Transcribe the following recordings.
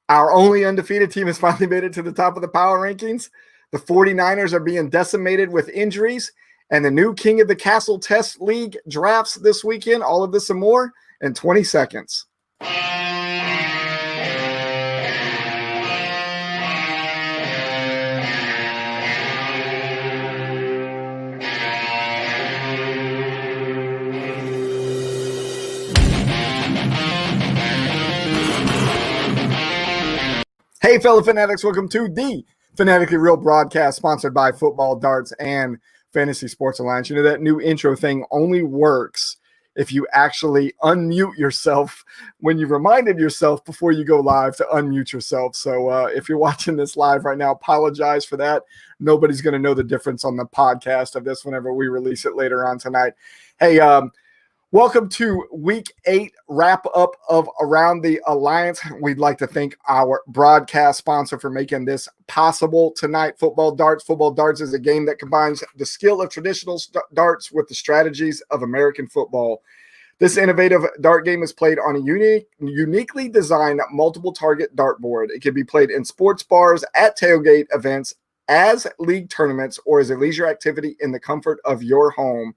Our only undefeated team has finally made it to the top of the power rankings. The 49ers are being decimated with injuries, and the new King of the Castle Test League drafts this weekend. All of this and more in 20 seconds. Hey, fellow fanatics, welcome to the Fanatically Real broadcast sponsored by Football, Darts, and Fantasy Sports Alliance. You know, that new intro thing only works if you actually unmute yourself when you reminded yourself before you go live to unmute yourself. So if you're watching this live right now, apologize for that. Nobody's going to know the difference on the podcast of this whenever we release it later on tonight. Hey, welcome to Week 8 wrap-up of Around the Alliance. We'd like to thank our broadcast sponsor for making this possible tonight, Football Darts. Football Darts is a game that combines the skill of traditional darts with the strategies of American football. This innovative dart game is played on a uniquely designed multiple-target dartboard. It can be played in sports bars, at tailgate events, as league tournaments, or as a leisure activity in the comfort of your home.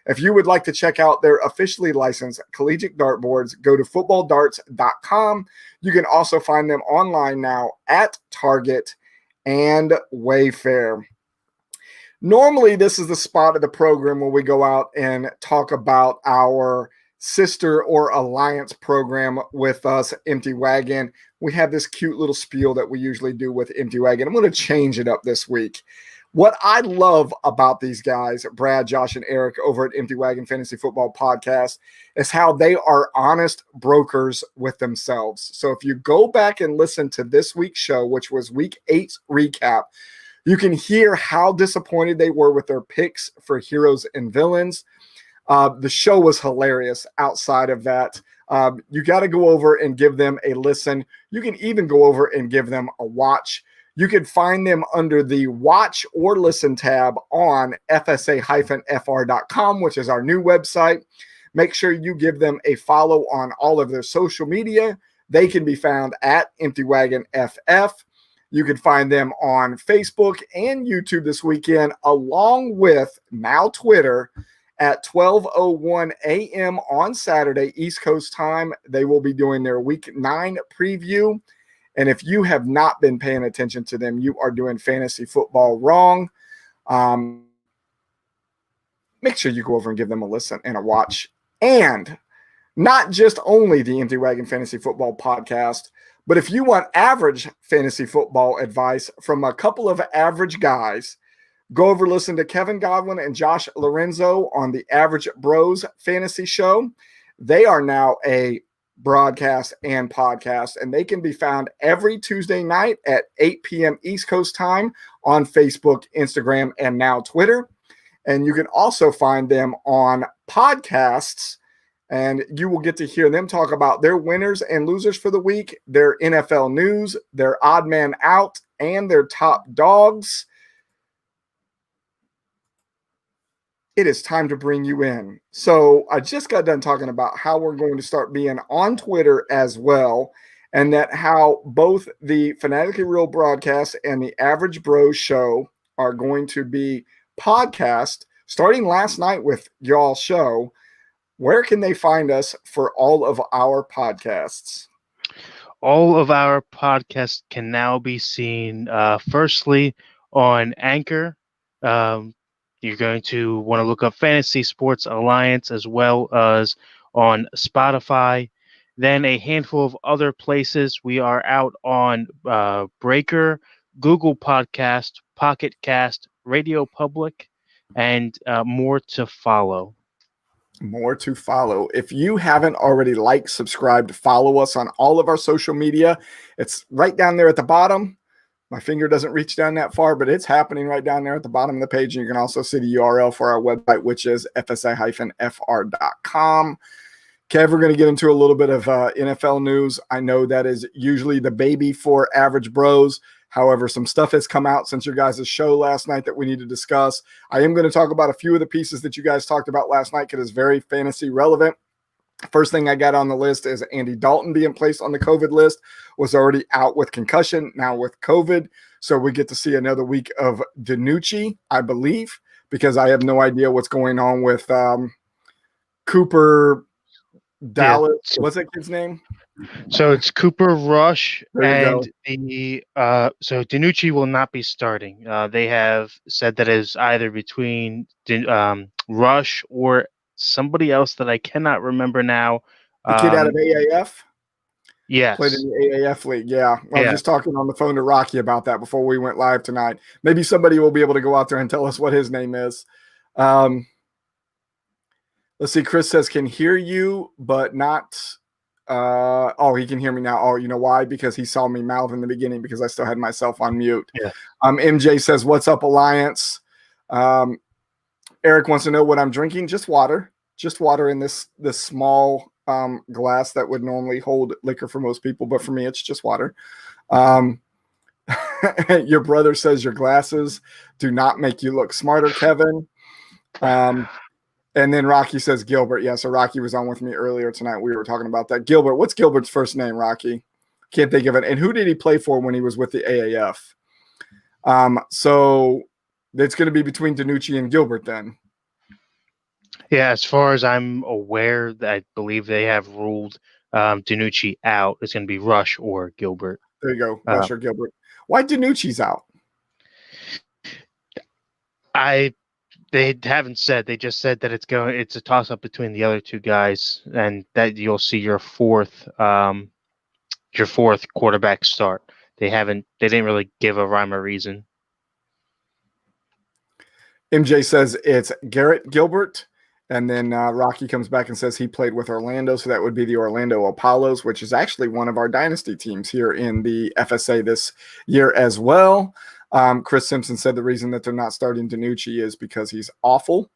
If you would like to check out their officially licensed collegiate dartboards, go to footballdarts.com. You can also find them online now at Target and Wayfair. Normally, this is the spot of the program where we go out and talk about our sister or alliance program with us, Empty Wagon. We have this cute little spiel that we usually do with Empty Wagon. I'm going to change it up this week. What I love about these guys, Brad, Josh, and Eric over at Empty Wagon Fantasy Football Podcast, is how they are honest brokers with themselves. So if you go back and listen to this week's show, which was Week 8's recap, you can hear how disappointed they were with their picks for heroes and villains. The show was hilarious outside of that. You got to go over and give them a listen. You can even go over and give them a watch. You can find them under the Watch or Listen tab on fsa-fr.com, which is our new website. Make sure you give them a follow on all of their social media. They can be found at Empty Wagon FF. You can find them on Facebook and YouTube this weekend, along with now Twitter at 12:01 a.m. on Saturday, East Coast time. They will be doing their Week 9 preview. And if you have not been paying attention to them, you are doing fantasy football wrong. Make sure you go over and give them a listen and a watch. And not just only the Empty Wagon Fantasy Football Podcast, but if you want average fantasy football advice from a couple of average guys, go over and listen to Kevin Godwin and Josh Lorenzo on the Average Bros Fantasy Show. They are now a broadcast and podcast, and they can be found every Tuesday night at 8 p.m. East Coast time on Facebook, Instagram, and now Twitter. And you can also find them on podcasts, and you will get to hear them talk about their winners and losers for the week, their NFL news, their odd man out, and their top dogs. It is time to bring you in. So I just got done talking about how we're going to start being on Twitter as well, and that how both the Fanatically Real broadcast and the Average Bros show are going to be podcast starting last night with y'all's show. Where can they find us for all of our podcasts? All of our podcasts can now be seen firstly on Anchor. You're going to want to look up Fantasy Sports Alliance, as well as on Spotify. Then a handful of other places. We are out on Breaker, Google Podcast, Pocket Cast, Radio Public, and more to follow. More to follow. If you haven't already liked, subscribed, follow us on all of our social media. It's right down there at the bottom. My finger doesn't reach down that far, but it's happening right down there at the bottom of the page. And you can also see the URL for our website, which is fsa-fr.com. Kev, we're going to get into a little bit of NFL news. I know that is usually the baby for Average Bros. However, some stuff has come out since your guys' show last night that we need to discuss. I am going to talk about a few of the pieces that you guys talked about last night because it's very fantasy relevant. First thing I got on the list is Andy Dalton being placed on the COVID list, was already out with concussion, now with COVID. So we get to see another week of DiNucci, I believe, because I have no idea what's going on with Cooper Dallas. Yeah. So, What's that kid's name? so it's Cooper Rush There you and go. the so DiNucci will not be starting. They have said that is either between Rush or somebody else that I cannot remember now. The kid out of AAF played in Yes. the AAF league. Yeah. I was Yeah. just talking on the phone to Rocky about that before we went live tonight. Maybe somebody will be able to go out there and tell us what his name is. Let's see. Chris says, can hear you, but not. He can hear me now. Oh, you know why? Because he saw me mouth in the beginning because I still had myself on mute. Yeah. MJ says, what's up, Alliance? Eric wants to know what I'm drinking. Just water in this small glass that would normally hold liquor for most people, but for me, it's just water. Your brother says your glasses do not make you look smarter, Kevin. And then Rocky says Gilbert. Yeah, so Rocky was on with me earlier tonight. We were talking about that. Gilbert, what's Gilbert's first name, Rocky? Can't think of it. And who did he play for when he was with the AAF? So it's going to be between DiNucci and Gilbert then. Yeah, as far as I'm aware, I believe they have ruled DiNucci out. It's going to be Rush or Gilbert. There you go, Rush or Gilbert. Why DiNucci's out? They haven't said. They just said that it's a toss up between the other two guys, and that you'll see your fourth quarterback start. They didn't really give a rhyme or reason. MJ says it's Garrett Gilbert, and then Rocky comes back and says he played with Orlando, so that would be the Orlando Apollos, which is actually one of our dynasty teams here in the FSA this year as well. Chris Simpson said the reason that they're not starting DiNucci is because he's awful.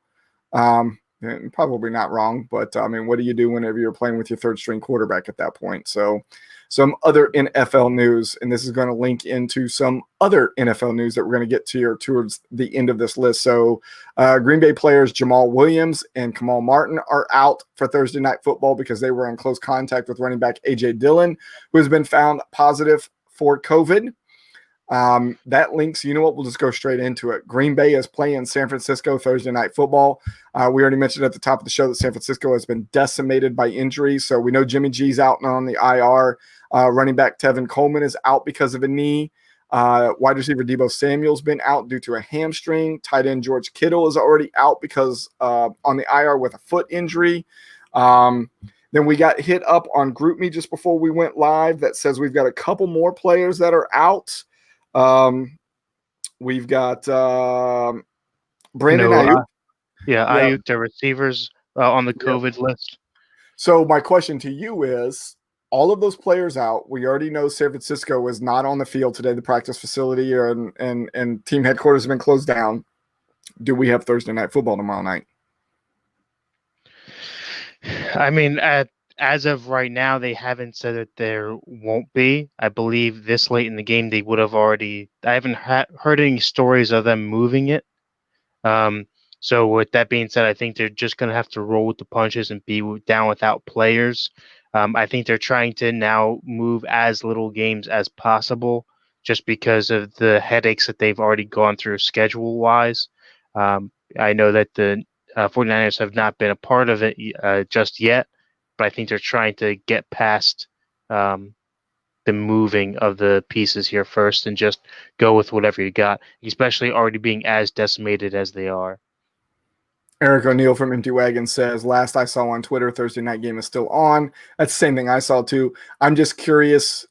And probably not wrong, but I mean, what do you do whenever you're playing with your third string quarterback at that point? So some other NFL news, and this is going to link into some other NFL news that we're going to get to here towards the end of this list. So Green Bay players Jamal Williams and Kamal Martin are out for Thursday Night Football because they were in close contact with running back A.J. Dillon, who has been found positive for COVID. That links, you know what, we'll just go straight into it. Green Bay is playing San Francisco Thursday Night Football. We already mentioned at the top of the show that San Francisco has been decimated by injuries. So we know Jimmy G's out and on the IR. Running back Tevin Coleman is out because of a knee. Wide receiver Deebo Samuel's been out due to a hamstring. Tight end George Kittle is already out because on the IR with a foot injury. Then we got hit up on GroupMe just before we went live that says we've got a couple more players that are out. We've got Brandon Ayuk. Ayuk, the receivers on the COVID list. So my question to you is, all of those players out. We already know San Francisco is not on the field today. The practice facility and team headquarters have been closed down. Do we have Thursday Night Football tomorrow night? I mean, as of right now, they haven't said that there won't be. I believe this late in the game, they would have already. I haven't heard any stories of them moving it. So with that being said, I think they're just going to have to roll with the punches and be down without players. I think they're trying to now move as little games as possible just because of the headaches that they've already gone through schedule-wise. I know that the 49ers have not been a part of it just yet, but I think they're trying to get past the moving of the pieces here first and just go with whatever you got, especially already being as decimated as they are. Eric O'Neill from Empty Wagon says, last I saw on Twitter, Thursday night game is still on. That's the same thing I saw too. I'm just curious,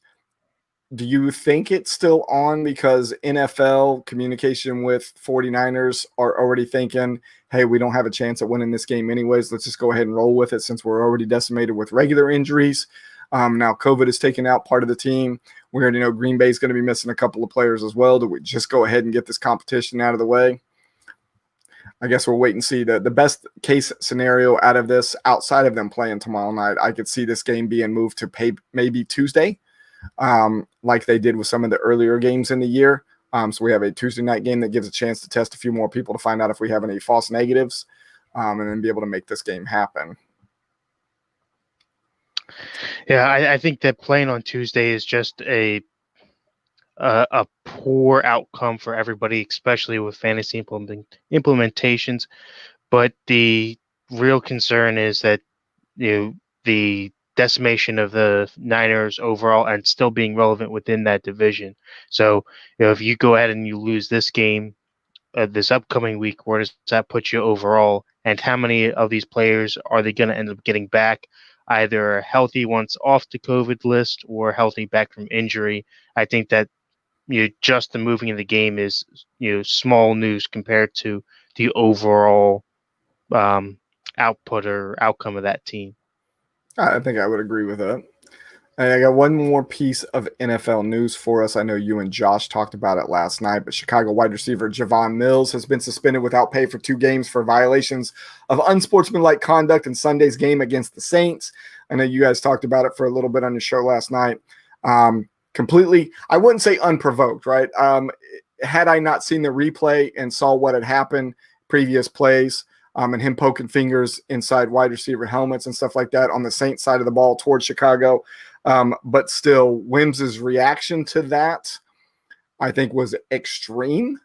do you think it's still on because NFL communication with 49ers are already thinking, hey, we don't have a chance at winning this game anyways. Let's just go ahead and roll with it since we're already decimated with regular injuries. Now COVID has taken out part of the team. We already know Green Bay is going to be missing a couple of players as well. Do we just go ahead and get this competition out of the way? I guess we'll wait and see. The best case scenario out of this, outside of them playing tomorrow night, I could see this game being moved to maybe Tuesday, like they did with some of the earlier games in the year. So we have a Tuesday night game that gives a chance to test a few more people to find out if we have any false negatives, and then be able to make this game happen. Yeah, I think that playing on Tuesday is just a poor outcome for everybody, especially with fantasy implementations. But the real concern is that the decimation of the Niners overall and still being relevant within that division. So if you go ahead and you lose this game this upcoming week, where does that put you overall? And how many of these players are they going to end up getting back, either healthy once off the COVID list or healthy back from injury? I think that just the moving of the game is small news compared to the overall um, output or outcome of that team. I think I would agree with that. And I got one more piece of NFL news for us. I know you and Josh talked about it last night, but Chicago wide receiver Javon Mills has been suspended without pay for 2 games for violations of unsportsmanlike conduct in Sunday's game against the Saints. I know you guys talked about it for a little bit on your show last night. Completely, I wouldn't say unprovoked, right? Had I not seen the replay and saw what had happened previous plays, and him poking fingers inside wide receiver helmets and stuff like that on the Saints side of the ball towards Chicago. But still, Wims's reaction to that, I think, was extreme,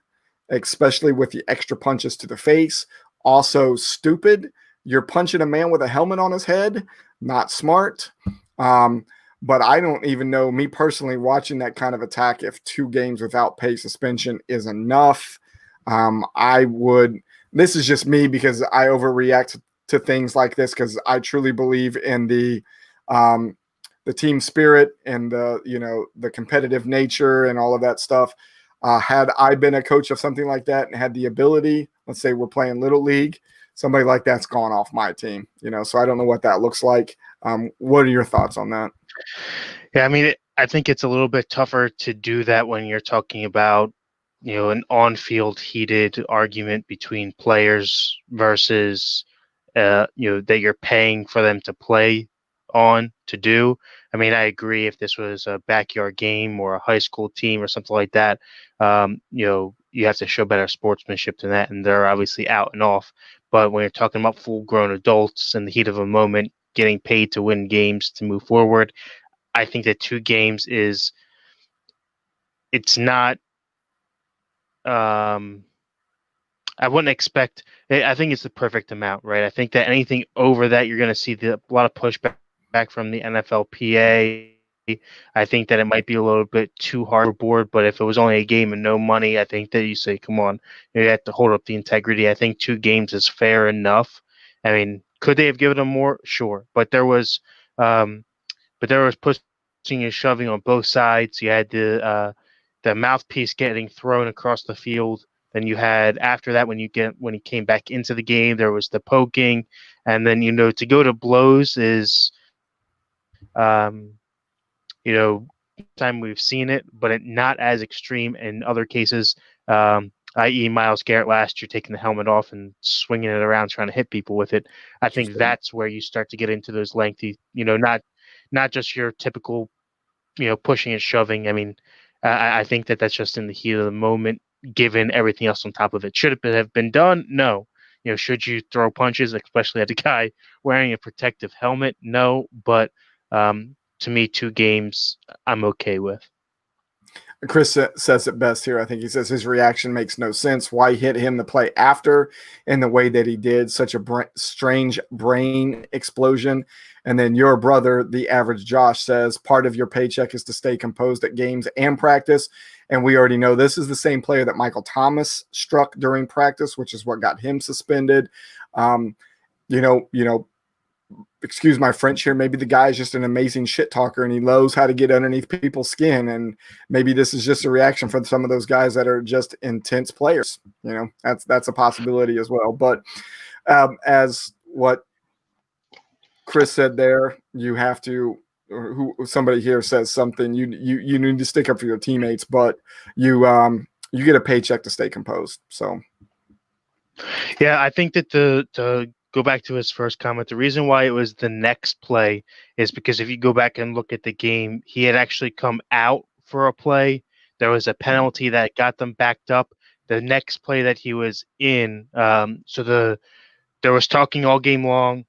especially with the extra punches to the face. Also stupid. You're punching a man with a helmet on his head. Not smart. But I don't even know, me personally, watching that kind of attack, if 2 games without pay suspension is enough. This is just me because I overreact to things like this because I truly believe in the team spirit and the competitive nature and all of that stuff. Had I been a coach of something like that and had the ability, let's say we're playing Little League, somebody like that's gone off my team, so I don't know what that looks like. What are your thoughts on that? Yeah, I mean, I think it's a little bit tougher to do that when you're talking about, an on-field heated argument between players versus, that you're paying for them to play on to do. I mean, I agree if this was a backyard game or a high school team or something like that, you have to show better sportsmanship than that, and they're obviously out and off. But when you're talking about full-grown adults in the heat of a moment, getting paid to win games to move forward, I think that 2 games it's not, I wouldn't expect, I think it's the perfect amount, right? I think that anything over that, you're going to see a lot of pushback from the NFLPA. I think that it might be a little bit too hard board, but if it was only a game and no money, I think that you say, come on, you have to hold up the integrity. I think 2 games is fair enough. I mean, could they have given them more? Sure. Um, but there was pushing and shoving on both sides. You had the mouthpiece getting thrown across the field. Then you had after that when he came back into the game, there was the poking, and then to go to blows is, you know, time we've seen it, but not as extreme in other cases. I.e., Myles Garrett last year taking the helmet off and swinging it around trying to hit people with it. I think that's where you start to get into those lengthy, not just your typical, pushing and shoving. I mean, I think that that's just in the heat of the moment, given everything else on top of it. Should it have been done? No. Should you throw punches, especially at the guy wearing a protective helmet? No. But to me, 2 games, I'm okay with. Chris says it best here. I think he says his reaction makes no sense. Why hit him the play after in the way that he did? Such a strange brain explosion. And then your brother, the average Josh, says part of your paycheck is to stay composed at games and practice. And we already know this is the same player that Michael Thomas struck during practice, which is what got him suspended. You know, excuse my French here, maybe the guy is just an amazing shit talker and he knows how to get underneath people's skin. And maybe this is just a reaction for some of those guys that are just intense players. That's a possibility as well. But as what Chris said there, you have to, or somebody here says something, you need to stick up for your teammates, but you get a paycheck to stay composed. So yeah, I think that the go back to his first comment, the reason why it was the next play is because if you go back and look at the game, he had actually come out for a play. There was a penalty that got them backed up. The next play that he was in, there was talking all game long.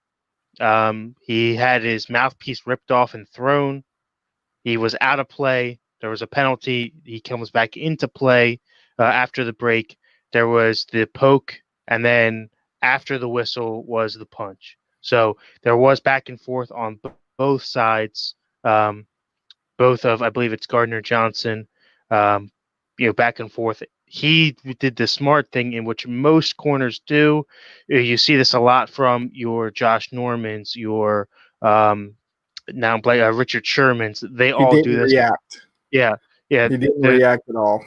He had his mouthpiece ripped off and thrown. He was out of play. There was a penalty. He comes back into play after the break. There was the poke, and then after the whistle was the punch. So there was back and forth on both sides. Both of, I believe it's Gardner Johnson, back and forth. He did the smart thing in which most corners do. You see this a lot from your Josh Normans, your now Richard Sherman's. They He all do didn't this. react. Yeah, yeah, He didn't react at all.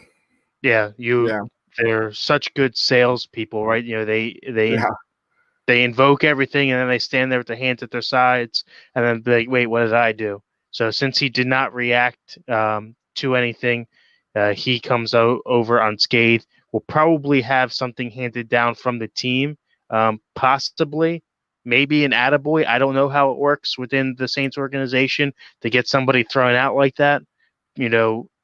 yeah. Yeah. They're such good salespeople, right? Yeah. They invoke everything, and then they stand there with their hands at their sides, and then be like, wait, what did I do? So since he did not react to anything, he comes over unscathed. Will probably have something handed down from the team, possibly, maybe an attaboy. I don't know how it works within the Saints organization to get somebody thrown out like that,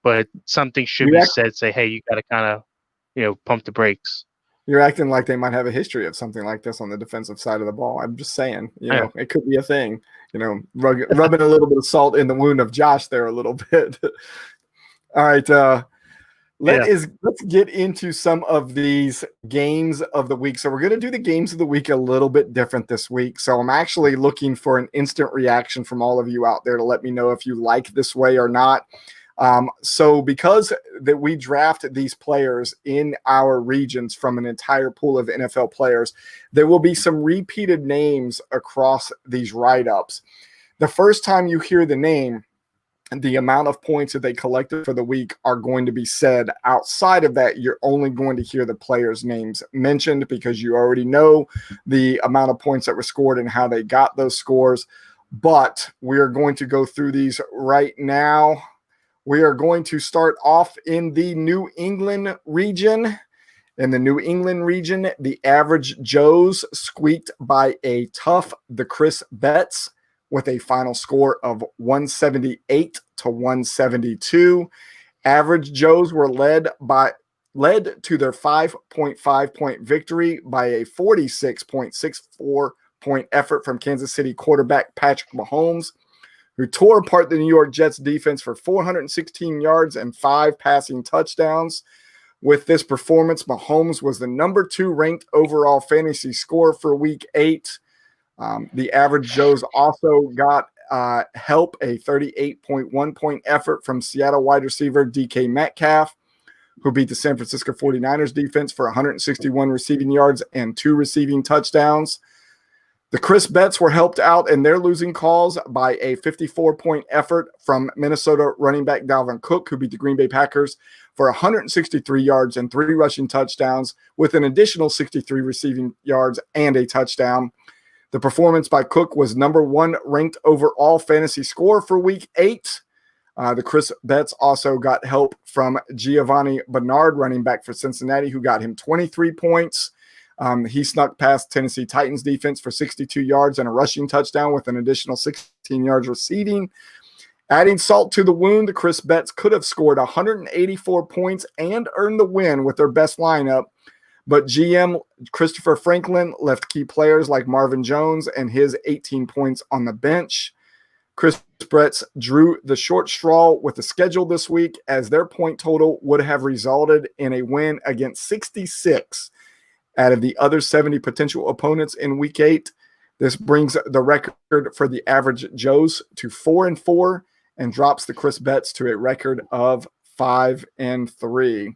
but something should be said. Say, hey, you got to kind of, pump the brakes. You're acting like they might have a history of something like this on the defensive side of the ball. I'm just saying, it could be a thing. Rubbing a little bit of salt in the wound of Josh there a little bit. All right, let's get into some of these games of the week. So we're going to do the games of the week a little bit different this week. So I'm actually looking for an instant reaction from all of you out there to let me know if you like this way or not. So because that we draft these players in our regions from an entire pool of NFL players, there will be some repeated names across these write-ups. The first time you hear the name, the amount of points that they collected for the week are going to be said. Outside of that, you're only going to hear the players' names mentioned because you already know the amount of points that were scored and how they got those scores. But we are going to go through these right now. We are going to start off in the New England region. In the New England region, the average Joes squeaked by a tough the Chris Betts with a final score of 178 to 172. Average Joes were led to their 5.5 point victory by a 46.64 point effort from Kansas City quarterback Patrick Mahomes, who tore apart the New York Jets defense for 416 yards and 5 passing touchdowns. With this performance, Mahomes was the number 2 ranked overall fantasy scorer for Week 8. The average Joes also got help, a 38.1 point effort from Seattle wide receiver DK Metcalf, who beat the San Francisco 49ers defense for 161 receiving yards and 2 receiving touchdowns. The Chris Betts were helped out in their losing calls by a 54-point effort from Minnesota running back Dalvin Cook, who beat the Green Bay Packers for 163 yards and 3 rushing touchdowns, with an additional 63 receiving yards and a touchdown. The performance by Cook was number 1 ranked overall fantasy score for Week 8. The Chris Betts also got help from Giovanni Bernard, running back for Cincinnati, who got him 23 points. He snuck past Tennessee Titans defense for 62 yards and a rushing touchdown with an additional 16 yards receiving. Adding salt to the wound, the Chris Betts could have scored 184 points and earned the win with their best lineup, but GM Christopher Franklin left key players like Marvin Jones and his 18 points on the bench. Chris Betts drew the short straw with the schedule this week, as their point total would have resulted in a win against 66 out of the other 70 potential opponents in Week 8. This brings the record for the average Joes to 4-4 and drops the Chris Betts to a record of 5-3.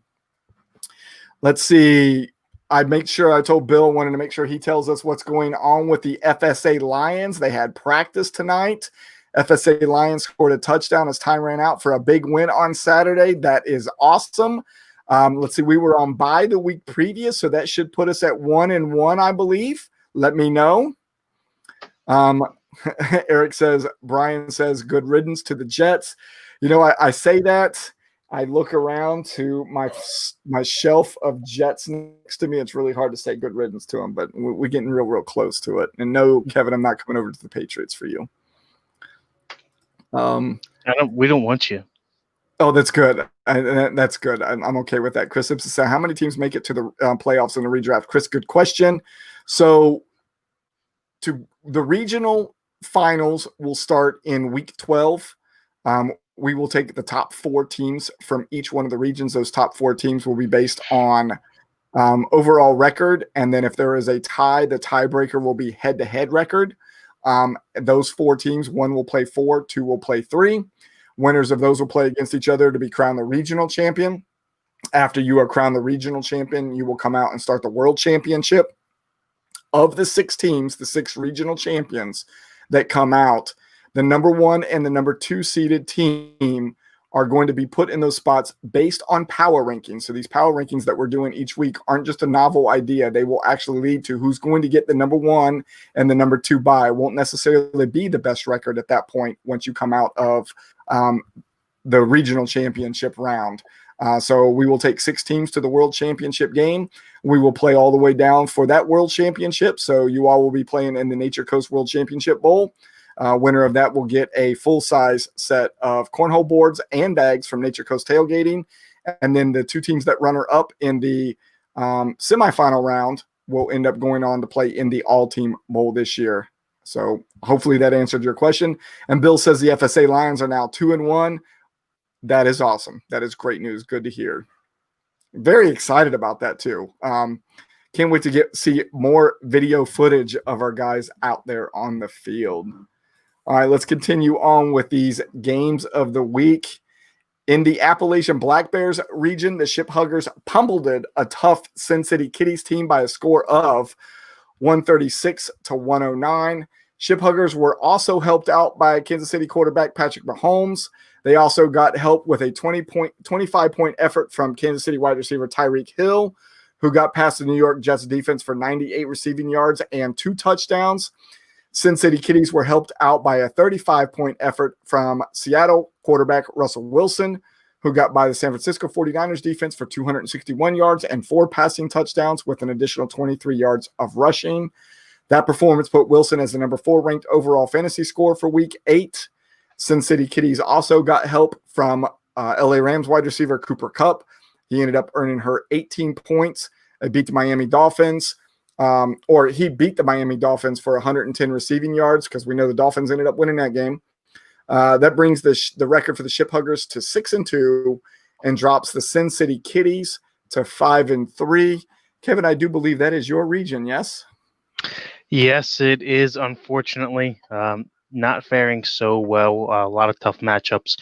Let's see. I told Bill I wanted to make sure he tells us what's going on with the FSA Lions. They had practice tonight. FSA Lions scored a touchdown as time ran out for a big win on Saturday. That is awesome. Let's see. We were on bye the week previous, so that should put us at 1-1, I believe. Let me know. Eric says, Brian says, good riddance to the Jets. I say that. I look around to my shelf of Jets next to me. It's really hard to say good riddance to them, but we're getting real close to it. And no, Kevin, I'm not coming over to the Patriots for you. We don't want you. Oh, that's good. That's good. I'm okay with that. Chris Simpson said, how many teams make it to the playoffs in the redraft? Chris, good question. So to the regional finals will start in week 12. We will take the top 4 teams from each one of the regions. Those top 4 teams will be based on overall record. And then if there is a tie, the tiebreaker will be head-to-head record. Those 4 teams, 1 will play 4, 2 will play 3. Winners of those will play against each other to be crowned the regional champion. After you are crowned the regional champion, you will come out and start the world championship. Of the 6 teams, the 6 regional champions that come out, the number 1 and the number 2 seeded team are going to be put in those spots based on power rankings. So these power rankings that we're doing each week aren't just a novel idea. They will actually lead to who's going to get the number 1 and the number 2 bye. It won't necessarily be the best record at that point once you come out of the regional championship round. So we will take 6 teams to the world championship game. We will play all the way down for that world championship. So you all will be playing in the Nature Coast World Championship Bowl. Winner of that will get a full-size set of cornhole boards and bags from Nature Coast Tailgating. And then the 2 teams that runner up in the semifinal round will end up going on to play in the all-team bowl this year. So hopefully that answered your question. And Bill says the FSA Lions are now 2-1. That is awesome. That is great news. Good to hear. Very excited about that too. Can't wait to see more video footage of our guys out there on the field. All right, let's continue on with these games of the week. In the Appalachian Black Bears region, the Ship Huggers pummeled a tough Sin City Kitties team by a score of 136-109. Ship Huggers were also helped out by Kansas City quarterback Patrick Mahomes. They also got help with a 25-point effort from Kansas City wide receiver Tyreek Hill, who got past the New York Jets defense for 98 receiving yards and 2 touchdowns. Sin City Kitties were helped out by a 35-point effort from Seattle quarterback Russell Wilson, who got by the San Francisco 49ers defense for 261 yards and 4 passing touchdowns with an additional 23 yards of rushing. That performance put Wilson as the number 4 ranked overall fantasy score for week 8. Sin City Kitties also got help from LA Rams wide receiver Cooper Kupp. He ended up earning her 18 points. They beat the Miami Dolphins. He beat the Miami Dolphins for 110 receiving yards because we know the Dolphins ended up winning that game. That brings the record for the Ship Huggers to 6-2 and drops the Sin City Kitties to 5-3. Kevin, I do believe that is your region, yes? Yes, it is, unfortunately. Not faring so well. A lot of tough matchups.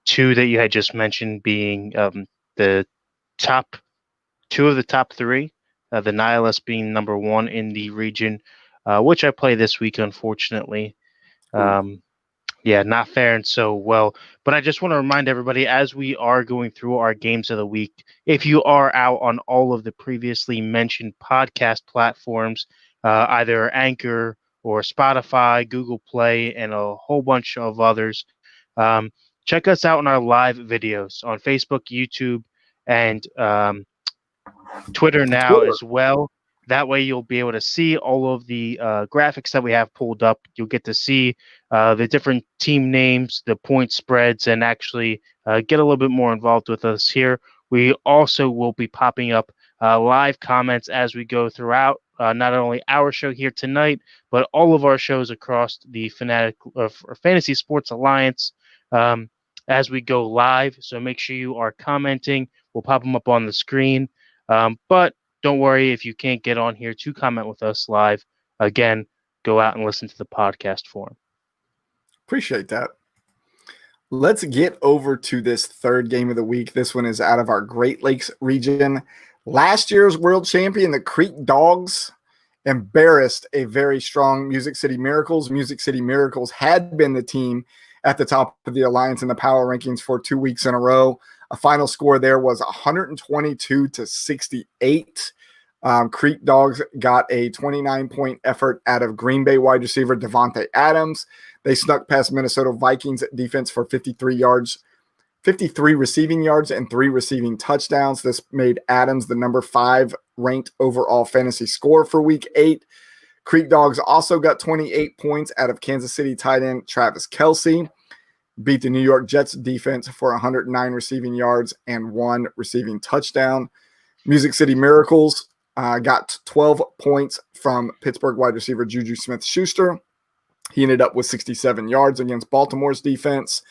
2 that you had just mentioned being the top 2 of the top 3. The Nihilist being number 1 in the region, which I play this week, unfortunately. Not faring so well. But I just want to remind everybody, as we are going through our games of the week, if you are out on all of the previously mentioned podcast platforms, either Anchor or Spotify, Google Play, and a whole bunch of others, check us out in our live videos on Facebook, YouTube, and Twitter now as well. That way you'll be able to see all of the graphics that we have pulled up. You'll get to see the different team names, the point spreads, and actually get a little bit more involved with us here. We also will be popping up live comments as we go throughout, not only our show here tonight, but all of our shows across the Fantasy Sports Alliance as we go live. So make sure you are commenting. We'll pop them up on the screen. But don't worry if you can't get on here to comment with us live. Again, go out and listen to the podcast form. Appreciate that. Let's get over to this third game of the week. This one is out of our Great Lakes region. Last year's world champion, the Creek Dogs, embarrassed a very strong Music City Miracles. Music City Miracles had been the team at the top of the Alliance in the power rankings for 2 weeks in a row. A final score there was 122-68. Creek Dogs got a 29-point effort out of Green Bay wide receiver Devontae Adams. They snuck past Minnesota Vikings defense for 53 receiving yards and 3 receiving touchdowns. This made Adams the number 5 ranked overall fantasy score for week 8. Creek Dogs also got 28 points out of Kansas City tight end Travis Kelce. Beat the New York Jets defense for 109 receiving yards and 1 receiving touchdown. Music City Miracles got 12 points from Pittsburgh wide receiver Juju Smith-Schuster. He ended up with 67 yards against Baltimore's defense.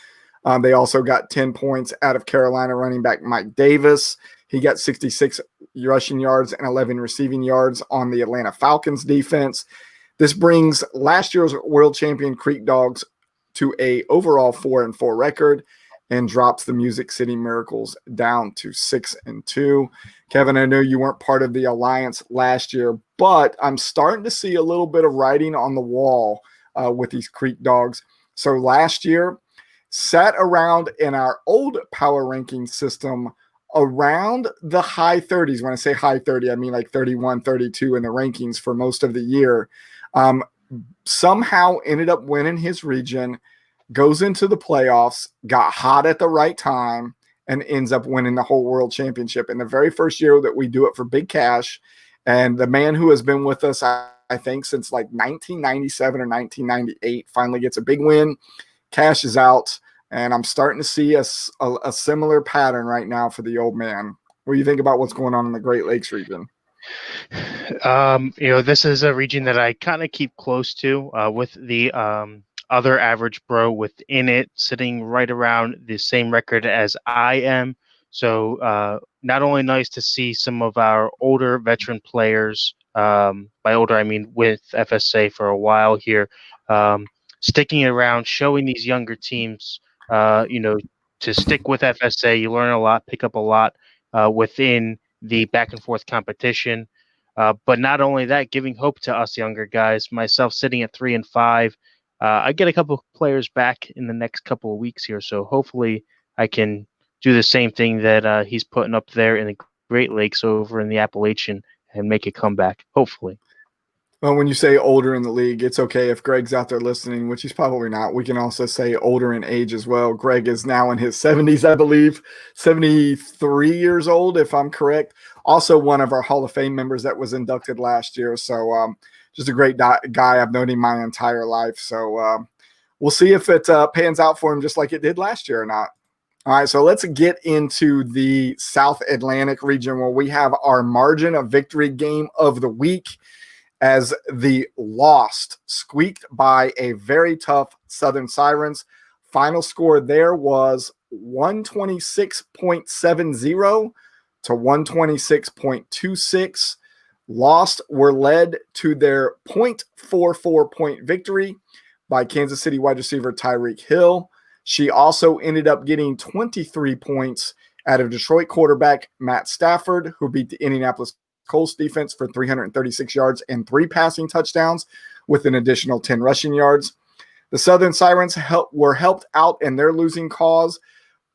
They also got 10 points out of Carolina running back Mike Davis. He got 66 rushing yards and 11 receiving yards on the Atlanta Falcons defense. This brings last year's world champion Creek Dogs to a overall 4-4 record and drops the Music City Miracles down to 6-2. Kevin, I know you weren't part of the alliance last year, but I'm starting to see a little bit of writing on the wall with these Creek Dogs. So last year, sat around in our old power ranking system around the high 30s. When I say high 30, I mean like 31, 32 in the rankings for most of the year. Somehow ended up winning his region, goes into the playoffs, got hot at the right time, and ends up winning the whole world championship in the very first year that we do it for big cash. And the man who has been with us, I think, since like 1997 or 1998, finally gets a big win, cashes out, and I'm starting to see a similar pattern right now for the old man. What do you think about what's going on in the Great Lakes region? This is a region that I kind of keep close to with the other average bro within it, sitting right around the same record as I am. So not only nice to see some of our older veteran players, by older I mean with FSA for a while here, sticking around, showing these younger teams, to stick with FSA. You learn a lot, pick up a lot within the back and forth competition. But not only that, giving hope to us younger guys, myself sitting at 3-5. I get a couple of players back in the next couple of weeks here. So hopefully I can do the same thing that he's putting up there in the Great Lakes over in the Appalachian and make a comeback, hopefully. Well, when you say older in the league, it's okay if Greg's out there listening, which he's probably not. We can also say older in age as well. Greg is now in his 70s, I believe, 73 years old, if I'm correct. Also one of our Hall of Fame members that was inducted last year. So just a great guy. I've known him my entire life. So we'll see if it pans out for him just like it did last year or not. All right, so let's get into the South Atlantic region where we have our margin of victory game of the week, as the Lost squeaked by a very tough Southern Sirens. Final score there was 126.70 to 126.26. Lost were led to their 0.44 point victory by Kansas City wide receiver Tyreek Hill. She also ended up getting 23 points out of Detroit quarterback Matt Stafford, who beat the Indianapolis Colts defense for 336 yards and 3 passing touchdowns with an additional 10 rushing yards. The Southern Sirens were helped out in their losing cause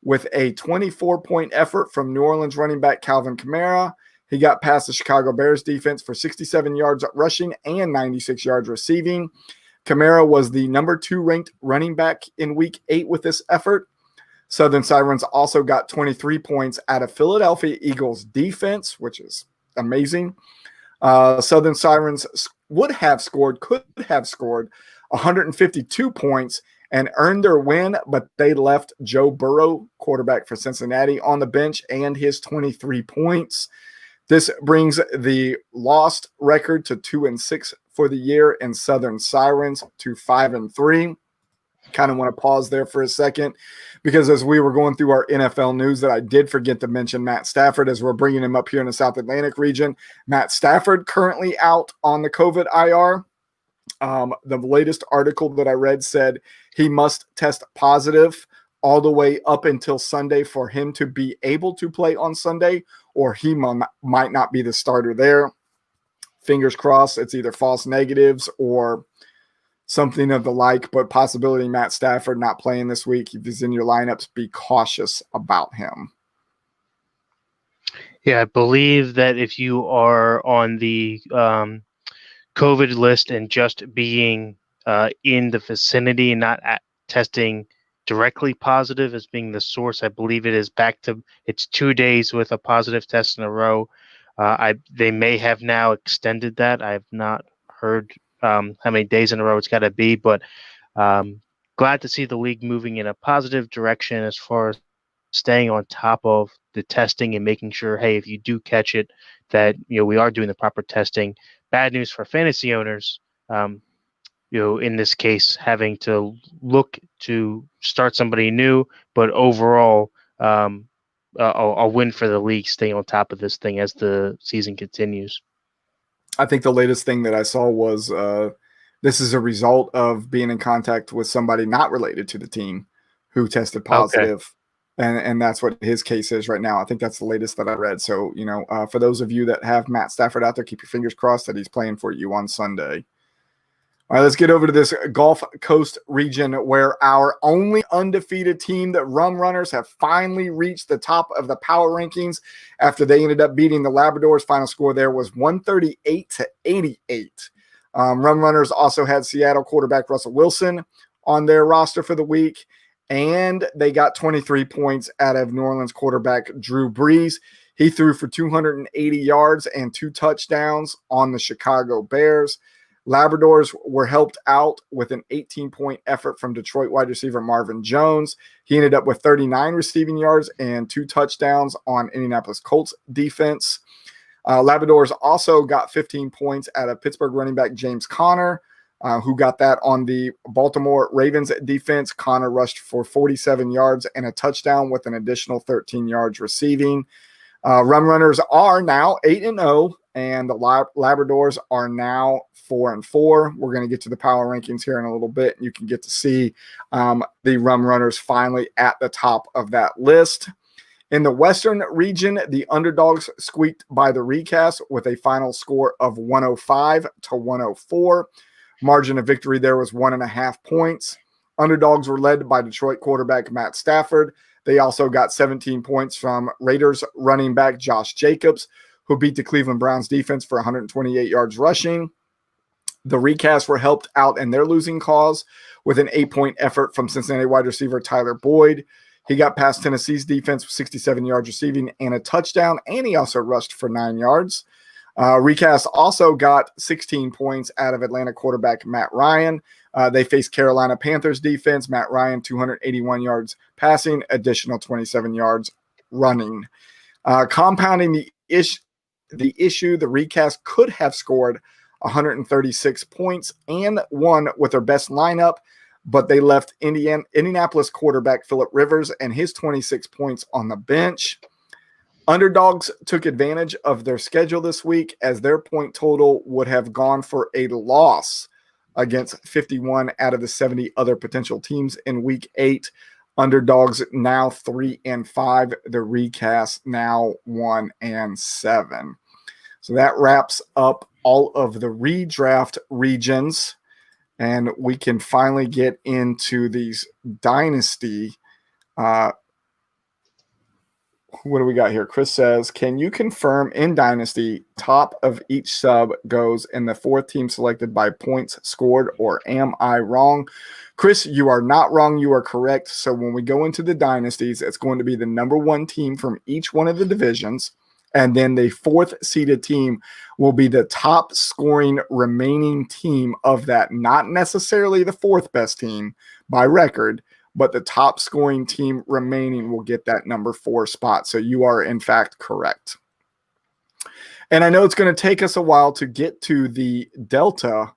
with a 24-point effort from New Orleans running back Calvin Kamara. He got past the Chicago Bears defense for 67 yards rushing and 96 yards receiving. Kamara was the number 2 ranked running back in week 8 with this effort. Southern Sirens also got 23 points out of Philadelphia Eagles defense, which is amazing. Southern Sirens could have scored 152 points and earned their win, but they left Joe Burrow, quarterback for Cincinnati, on the bench and his 23 points. This brings the lost record to 2-6 for the year, and Southern Sirens to 5-3. Kind of want to pause there for a second, because as we were going through our NFL news, that I did forget to mention Matt Stafford as we're bringing him up here in the South Atlantic region. Matt Stafford currently out on the COVID IR. The latest article that I read said he must test positive all the way up until Sunday for him to be able to play on Sunday, or he might not be the starter there. Fingers crossed it's either false negatives or something of the like, but possibility Matt Stafford not playing this week. If he's in your lineups, be cautious about him. Yeah, I believe that if you are on the COVID list and just being in the vicinity and not testing directly positive as being the source, I believe it is it's 2 days with a positive test in a row. They may have now extended that. I have not heard how many days in a row it's got to be, but glad to see the league moving in a positive direction as far as staying on top of the testing and making sure, hey, if you do catch it, that we are doing the proper testing. Bad news for fantasy owners. In this case, having to look to start somebody new, but overall, a win for the league, staying on top of this thing as the season continues. I think the latest thing that I saw was this is a result of being in contact with somebody not related to the team who tested positive. Okay. And that's what his case is right now. I think that's the latest that I read. So, for those of you that have Matt Stafford out there, keep your fingers crossed that he's playing for you on Sunday. All right, let's get over to this Gulf Coast region where our only undefeated team, the Rum Runners, have finally reached the top of the power rankings after they ended up beating the Labradors. Final score there was 138-88. Rum Runners also had Seattle quarterback Russell Wilson on their roster for the week, and they got 23 points out of New Orleans quarterback Drew Brees. He threw for 280 yards and 2 touchdowns on the Chicago Bears. Labradors were helped out with an 18-point effort from Detroit wide receiver Marvin Jones. He ended up with 39 receiving yards and 2 touchdowns on Indianapolis Colts defense. Labradors also got 15 points out of Pittsburgh running back James Conner, who got that on the Baltimore Ravens defense. Conner rushed for 47 yards and a touchdown with an additional 13 yards receiving. Rum Runners are now 8-0, and the Labradors are now 4-4. We're going to get to the power rankings here in a little bit. You can get to see the Rum Runners finally at the top of that list. In the Western region, the Underdogs squeaked by the Recast with a final score of 105-104. Margin of victory there was 1.5 points. Underdogs were led by Detroit quarterback Matt Stafford. They also got 17 points from Raiders running back Josh Jacobs, who beat the Cleveland Browns defense for 128 yards rushing. The Recast were helped out in their losing cause with an 8-point effort from Cincinnati wide receiver Tyler Boyd. He got past Tennessee's defense with 67 yards receiving and a touchdown, and he also rushed for 9 yards. Recast also got 16 points out of Atlanta quarterback Matt Ryan. They faced Carolina Panthers defense. Matt Ryan, 281 yards passing, additional 27 yards running. Compounding the issue, the Recast could have scored 136 points and won with their best lineup, but they left Indianapolis quarterback Phillip Rivers and his 26 points on the bench. Underdogs took advantage of their schedule this week as their point total would have gone for a loss against 51 out of the 70 other potential teams in week 8. Underdogs now 3-5. The Recast now 1-7. So that wraps up all of the redraft regions, and we can finally get into these dynasty. What do we got here? Chris says, can you confirm in Dynasty, top of each sub goes in the 4th team selected by points scored, or am I wrong? Chris, you are not wrong. You are correct. So when we go into the Dynasties, it's going to be the number 1 team from each one of the divisions. And then the 4th seeded team will be the top scoring remaining team of that. Not necessarily the 4th best team by record, but the top scoring team remaining will get that number 4 spot. So you are, in fact, correct. And I know it's going to take us a while to get to the Delta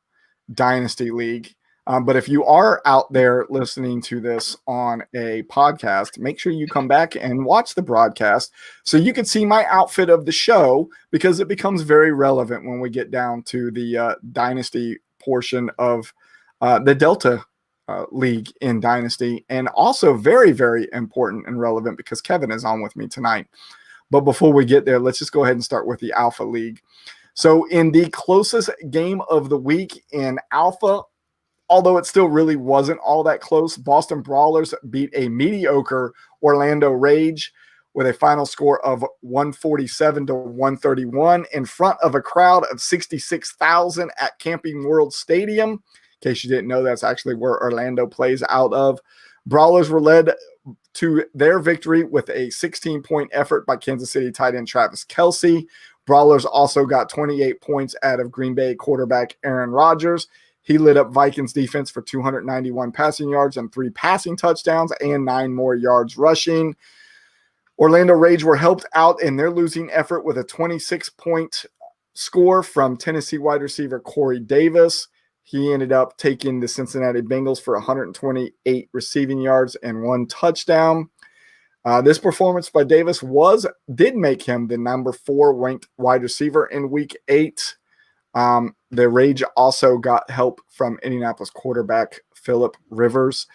Dynasty League. But if you are out there listening to this on a podcast, make sure you come back and watch the broadcast so you can see my outfit of the show, because it becomes very relevant when we get down to the Dynasty portion of the Delta League in Dynasty, and also very, very important and relevant because Kevin is on with me tonight. But before we get there, let's just go ahead and start with the Alpha League. So in the closest game of the week in Alpha, although it still really wasn't all that close, Boston Brawlers beat a mediocre Orlando Rage with a final score of 147-131 in front of a crowd of 66,000 at Camping World Stadium. In case you didn't know, that's actually where Orlando plays out of. Brawlers were led to their victory with a 16-point effort by Kansas City tight end Travis Kelce. Brawlers also got 28 points out of Green Bay quarterback Aaron Rodgers. He lit up Vikings defense for 291 passing yards and 3 passing touchdowns and 9 more yards rushing. Orlando Rage were helped out in their losing effort with a 26-point score from Tennessee wide receiver Corey Davis. He ended up taking the Cincinnati Bengals for 128 receiving yards and 1 touchdown. This performance by Davis did make him the number 4 ranked wide receiver in Week 8. The Rage also got help from Indianapolis quarterback Phillip Rivers,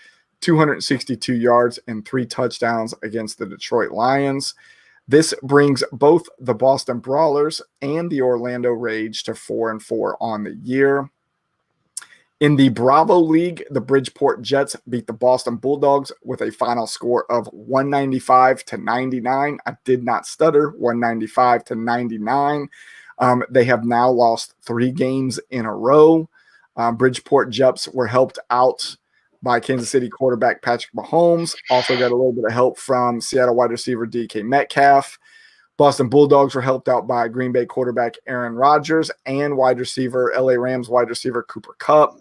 262 yards and 3 touchdowns against the Detroit Lions. This brings both the Boston Brawlers and the Orlando Rage to 4-4 on the year. In the Bravo League, the Bridgeport Jets beat the Boston Bulldogs with a final score of 195-99. I did not stutter, 195-99. They have now lost 3 games in a row. Bridgeport Jets were helped out by Kansas City quarterback Patrick Mahomes. Also got a little bit of help from Seattle wide receiver DK Metcalf. Boston Bulldogs were helped out by Green Bay quarterback Aaron Rodgers and LA Rams wide receiver Cooper Kupp.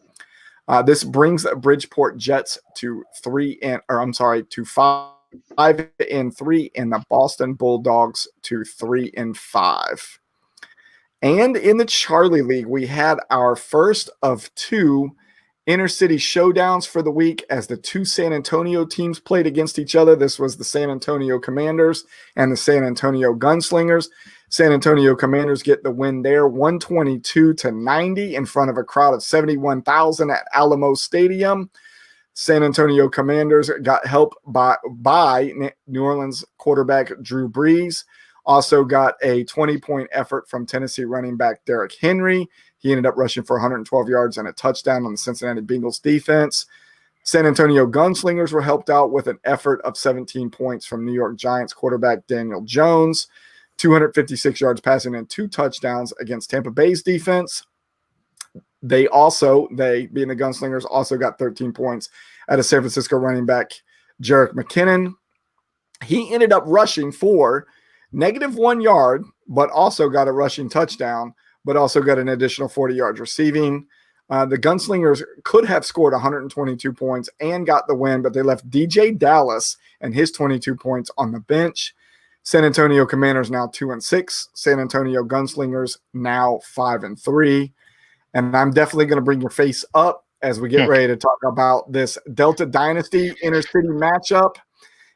This brings Bridgeport Jets to 5-3, and the Boston Bulldogs to 3-5. And in the Charlie League, we had our first of 2 intercity showdowns for the week as the 2 San Antonio teams played against each other. This was the San Antonio Commanders and the San Antonio Gunslingers. San Antonio Commanders get the win there, 122-90 in front of a crowd of 71,000 at Alamo Stadium. San Antonio Commanders got help by New Orleans quarterback Drew Brees. Also got a 20-point effort from Tennessee running back Derrick Henry. He ended up rushing for 112 yards and a touchdown on the Cincinnati Bengals defense. San Antonio Gunslingers were helped out with an effort of 17 points from New York Giants quarterback Daniel Jones, 256 yards passing and 2 touchdowns against Tampa Bay's defense. They being the Gunslingers, also got 13 points out of San Francisco running back Jerick McKinnon. He ended up rushing for -1 yard, but also got a rushing touchdown, but also got an additional 40 yards receiving. The Gunslingers could have scored 122 points and got the win, but they left DJ Dallas and his 22 points on the bench. San Antonio Commanders now 2-6. San Antonio Gunslingers now 5-3. And I'm definitely going to bring your face up as we get ready to talk about this Delta Dynasty intercity matchup.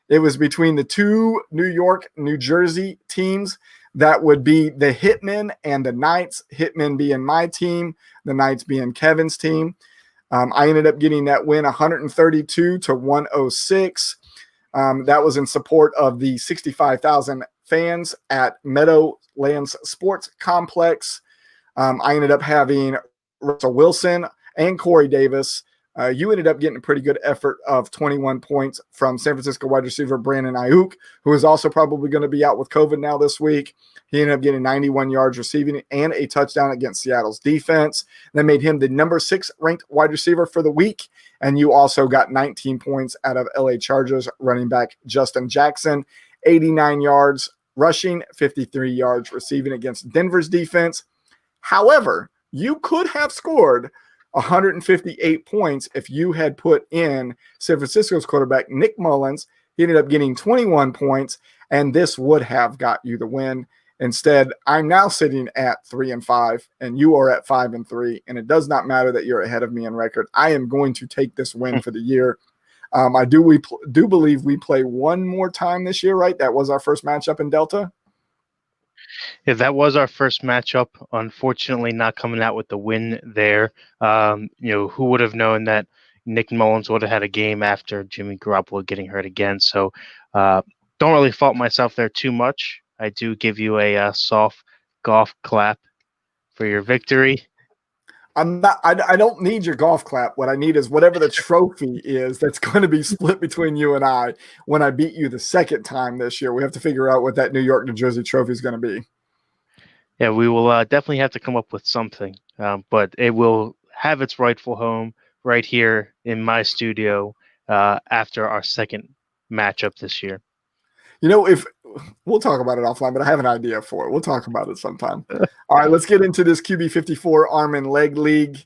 It was between the 2 New York, New Jersey teams. That would be the Hitmen and the Knights. Hitmen being my team, the Knights being Kevin's team. I ended up getting that win 132-106. That was in support of the 65,000 fans at Meadowlands Sports Complex. I ended up having Russell Wilson and Corey Davis. You ended up getting a pretty good effort of 21 points from San Francisco wide receiver Brandon Ayuk, who is also probably going to be out with COVID now this week. He ended up getting 91 yards receiving and a touchdown against Seattle's defense. That made him the number 6 ranked wide receiver for the week. And you also got 19 points out of LA Chargers running back Justin Jackson, 89 yards rushing, 53 yards receiving against Denver's defense. However, you could have scored 158 points if you had put in San Francisco's quarterback, Nick Mullins. He ended up getting 21 points, and this would have got you the win. Instead, I'm now sitting at 3-5, and you are at 5-3, and it does not matter that you're ahead of me in record. I am going to take this win for the year. I do believe we play one more time this year, right? That was our first matchup in Delta. Yeah, that was our first matchup. Unfortunately, not coming out with the win there. Who would have known that Nick Mullins would have had a game after Jimmy Garoppolo getting hurt again? So don't really fault myself there too much. I do give you a soft golf clap for your victory. I don't need your golf clap. What I need is whatever the trophy is that's going to be split between you and I when I beat you the second time this year. We have to figure out what that New York, New Jersey trophy is going to be. Yeah, we will definitely have to come up with something, but it will have its rightful home right here in my studio after our second matchup this year. If we'll talk about it offline, but I have an idea for it. We'll talk about it sometime. All right, let's get into this QB54 arm and leg league.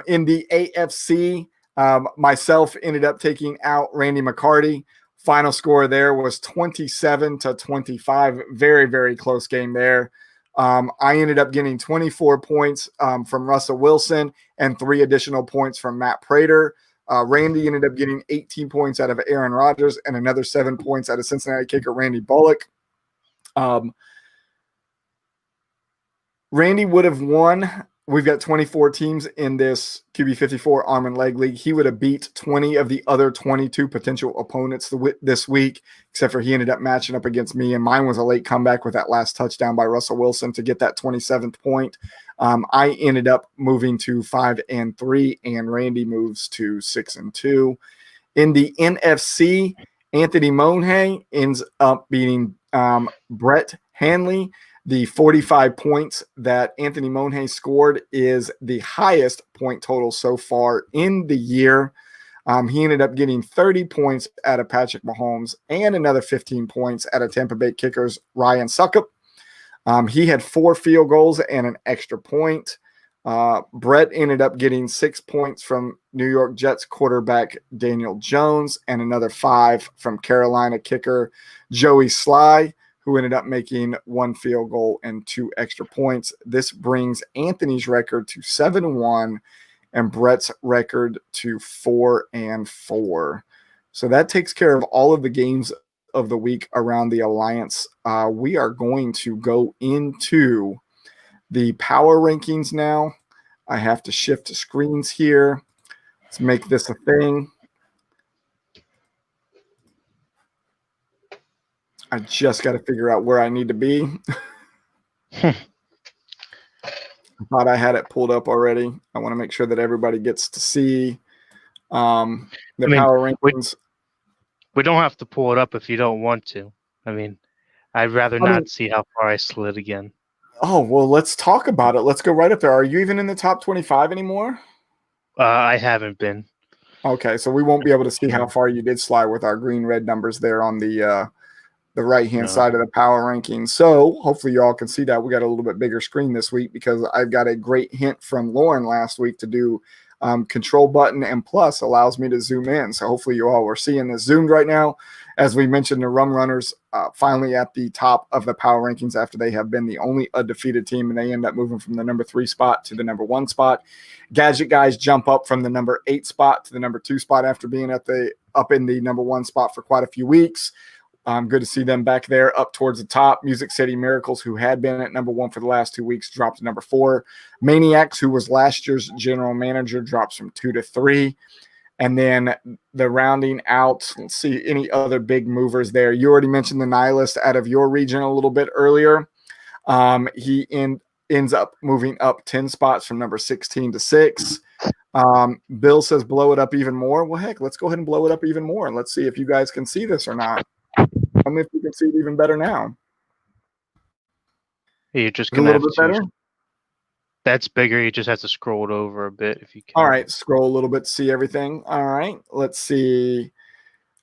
In the AFC, myself ended up taking out Randy McCarty Final score there was 27-25. Very, very close game there. I ended up getting 24 points from Russell Wilson and 3 additional points from Matt Prater. Randy ended up getting 18 points out of Aaron Rodgers and another 7 points out of Cincinnati kicker Randy Bullock. Randy would have won. We've got 24 teams in this QB54 arm and leg league. He would have beat 20 of the other 22 potential opponents this week, except for he ended up matching up against me, and mine was a late comeback with that last touchdown by Russell Wilson to get that 27th point. I ended up moving to 5-3, and Randy moves to 6-2. In the NFC, Anthony Monhay ends up beating Brett Hanley. The 45 points that Anthony Monhay scored is the highest point total so far in the year. He ended up getting 30 points out of Patrick Mahomes and another 15 points out of Tampa Bay kickers Ryan Succop. He had 4 field goals and an extra point. Brett ended up getting 6 points from New York Jets quarterback Daniel Jones and another 5 from Carolina kicker Joey Sly, who ended up making 1 field goal and 2 extra points. This brings Anthony's record to 7-1 and Brett's record to 4-4. So that takes care of all of the games of the week around the Alliance. We are going to go into the power rankings now. I have to shift screens here. Let's make this a thing. I just got to figure out where I need to be. I thought I had it pulled up already. I want to make sure that everybody gets to see power rankings. We don't have to pull it up if you don't want to. I'd rather not see how far I slid again. Oh, well, let's talk about it. Let's go right up there. Are you even in the top 25 anymore? I haven't been. Okay, so we won't be able to see how far you did slide with our green-red numbers there on the right-hand side of the power rankings. So hopefully you all can see that. We got a little bit bigger screen this week because I've got a great hint from Lauren last week to do control button and plus allows me to zoom in. So hopefully you all are seeing this zoomed right now. As we mentioned, the Rum Runners finally at the top of the power rankings after they have been the only undefeated team, and they end up moving from the number 3 spot to the number 1 spot. Gadget Guys jump up from the number 8 spot to the number 2 spot after being up in the number 1 spot for quite a few weeks. Good to see them back there up towards the top. Music City Miracles, who had been at number 1 for the last 2 weeks, dropped to number 4. Maniacs, who was last year's general manager, drops from 2 to 3. And then the rounding out, let's see any other big movers there. You already mentioned the Nihilist out of your region a little bit earlier. He ends up moving up 10 spots from number 16 to 6. Bill says blow it up even more. Well, heck, let's go ahead and blow it up even more. And let's see if you guys can see this or not. Tell me if you can see it even better now. You're just going to have a little bit better. That's bigger. You just have to scroll it over a bit if you can. All right, scroll a little bit to see everything. All right, let's see.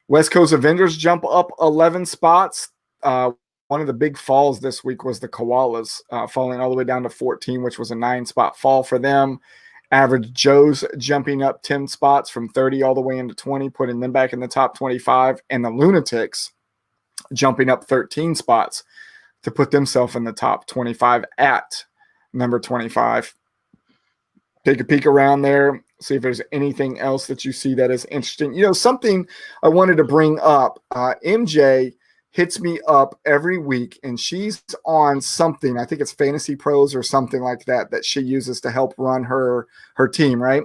West Coast Avengers jump up 11 spots. One of the big falls this week was the Koalas falling all the way down to 14, which was a 9-spot fall for them. Average Joe's jumping up 10 spots from 30 all the way into 20, putting them back in the top 25. And the Lunatics jumping up 13 spots to put themselves in the top 25 at number 25. Take a peek around there, see if there's anything else that you see that is interesting. You know, something I wanted to bring up, MJ hits me up every week, and she's on something. I think it's Fantasy Pros or something like that that she uses to help run her team, right?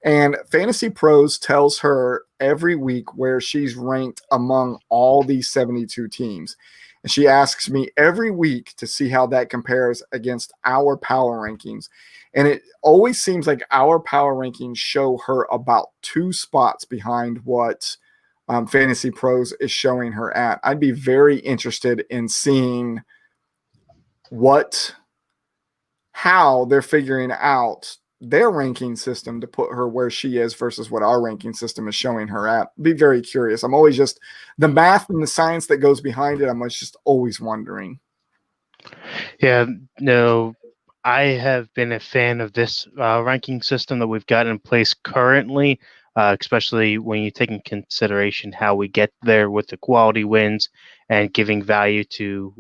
And Fantasy Pros tells her every week where she's ranked among all these 72 teams. And she asks me every week to see how that compares against our power rankings. And it always seems like our power rankings show her about 2 spots behind what Fantasy Pros is showing her at. I'd be very interested in seeing how they're figuring out their ranking system to put her where she is versus what our ranking system is showing her at. Be very curious. I'm always just the math and the science that goes behind it. I'm just always wondering. Yeah, no, I have been a fan of this ranking system that we've got in place currently especially when you take in consideration how we get there with the quality wins and giving value to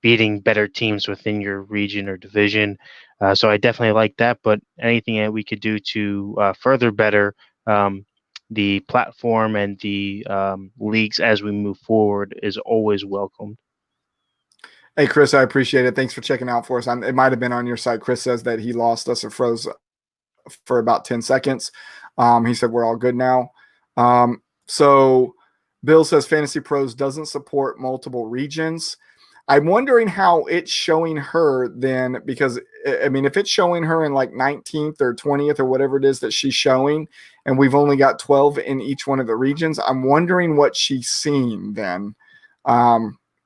beating better teams within your region or division. So I definitely like that, but anything that we could do to further better the platform and the leagues as we move forward is always welcomed. Hey, Chris, I appreciate it. Thanks for checking out for us. It might have been on your site. Chris says that he lost us or froze for about 10 seconds. He said we're all good now. So Bill says Fantasy Pros doesn't support multiple regions. I'm wondering how it's showing her then, because I mean, if it's showing her in like 19th or 20th or whatever it is that she's showing, and we've only got 12 in each one of the regions, I'm wondering what she's seeing then.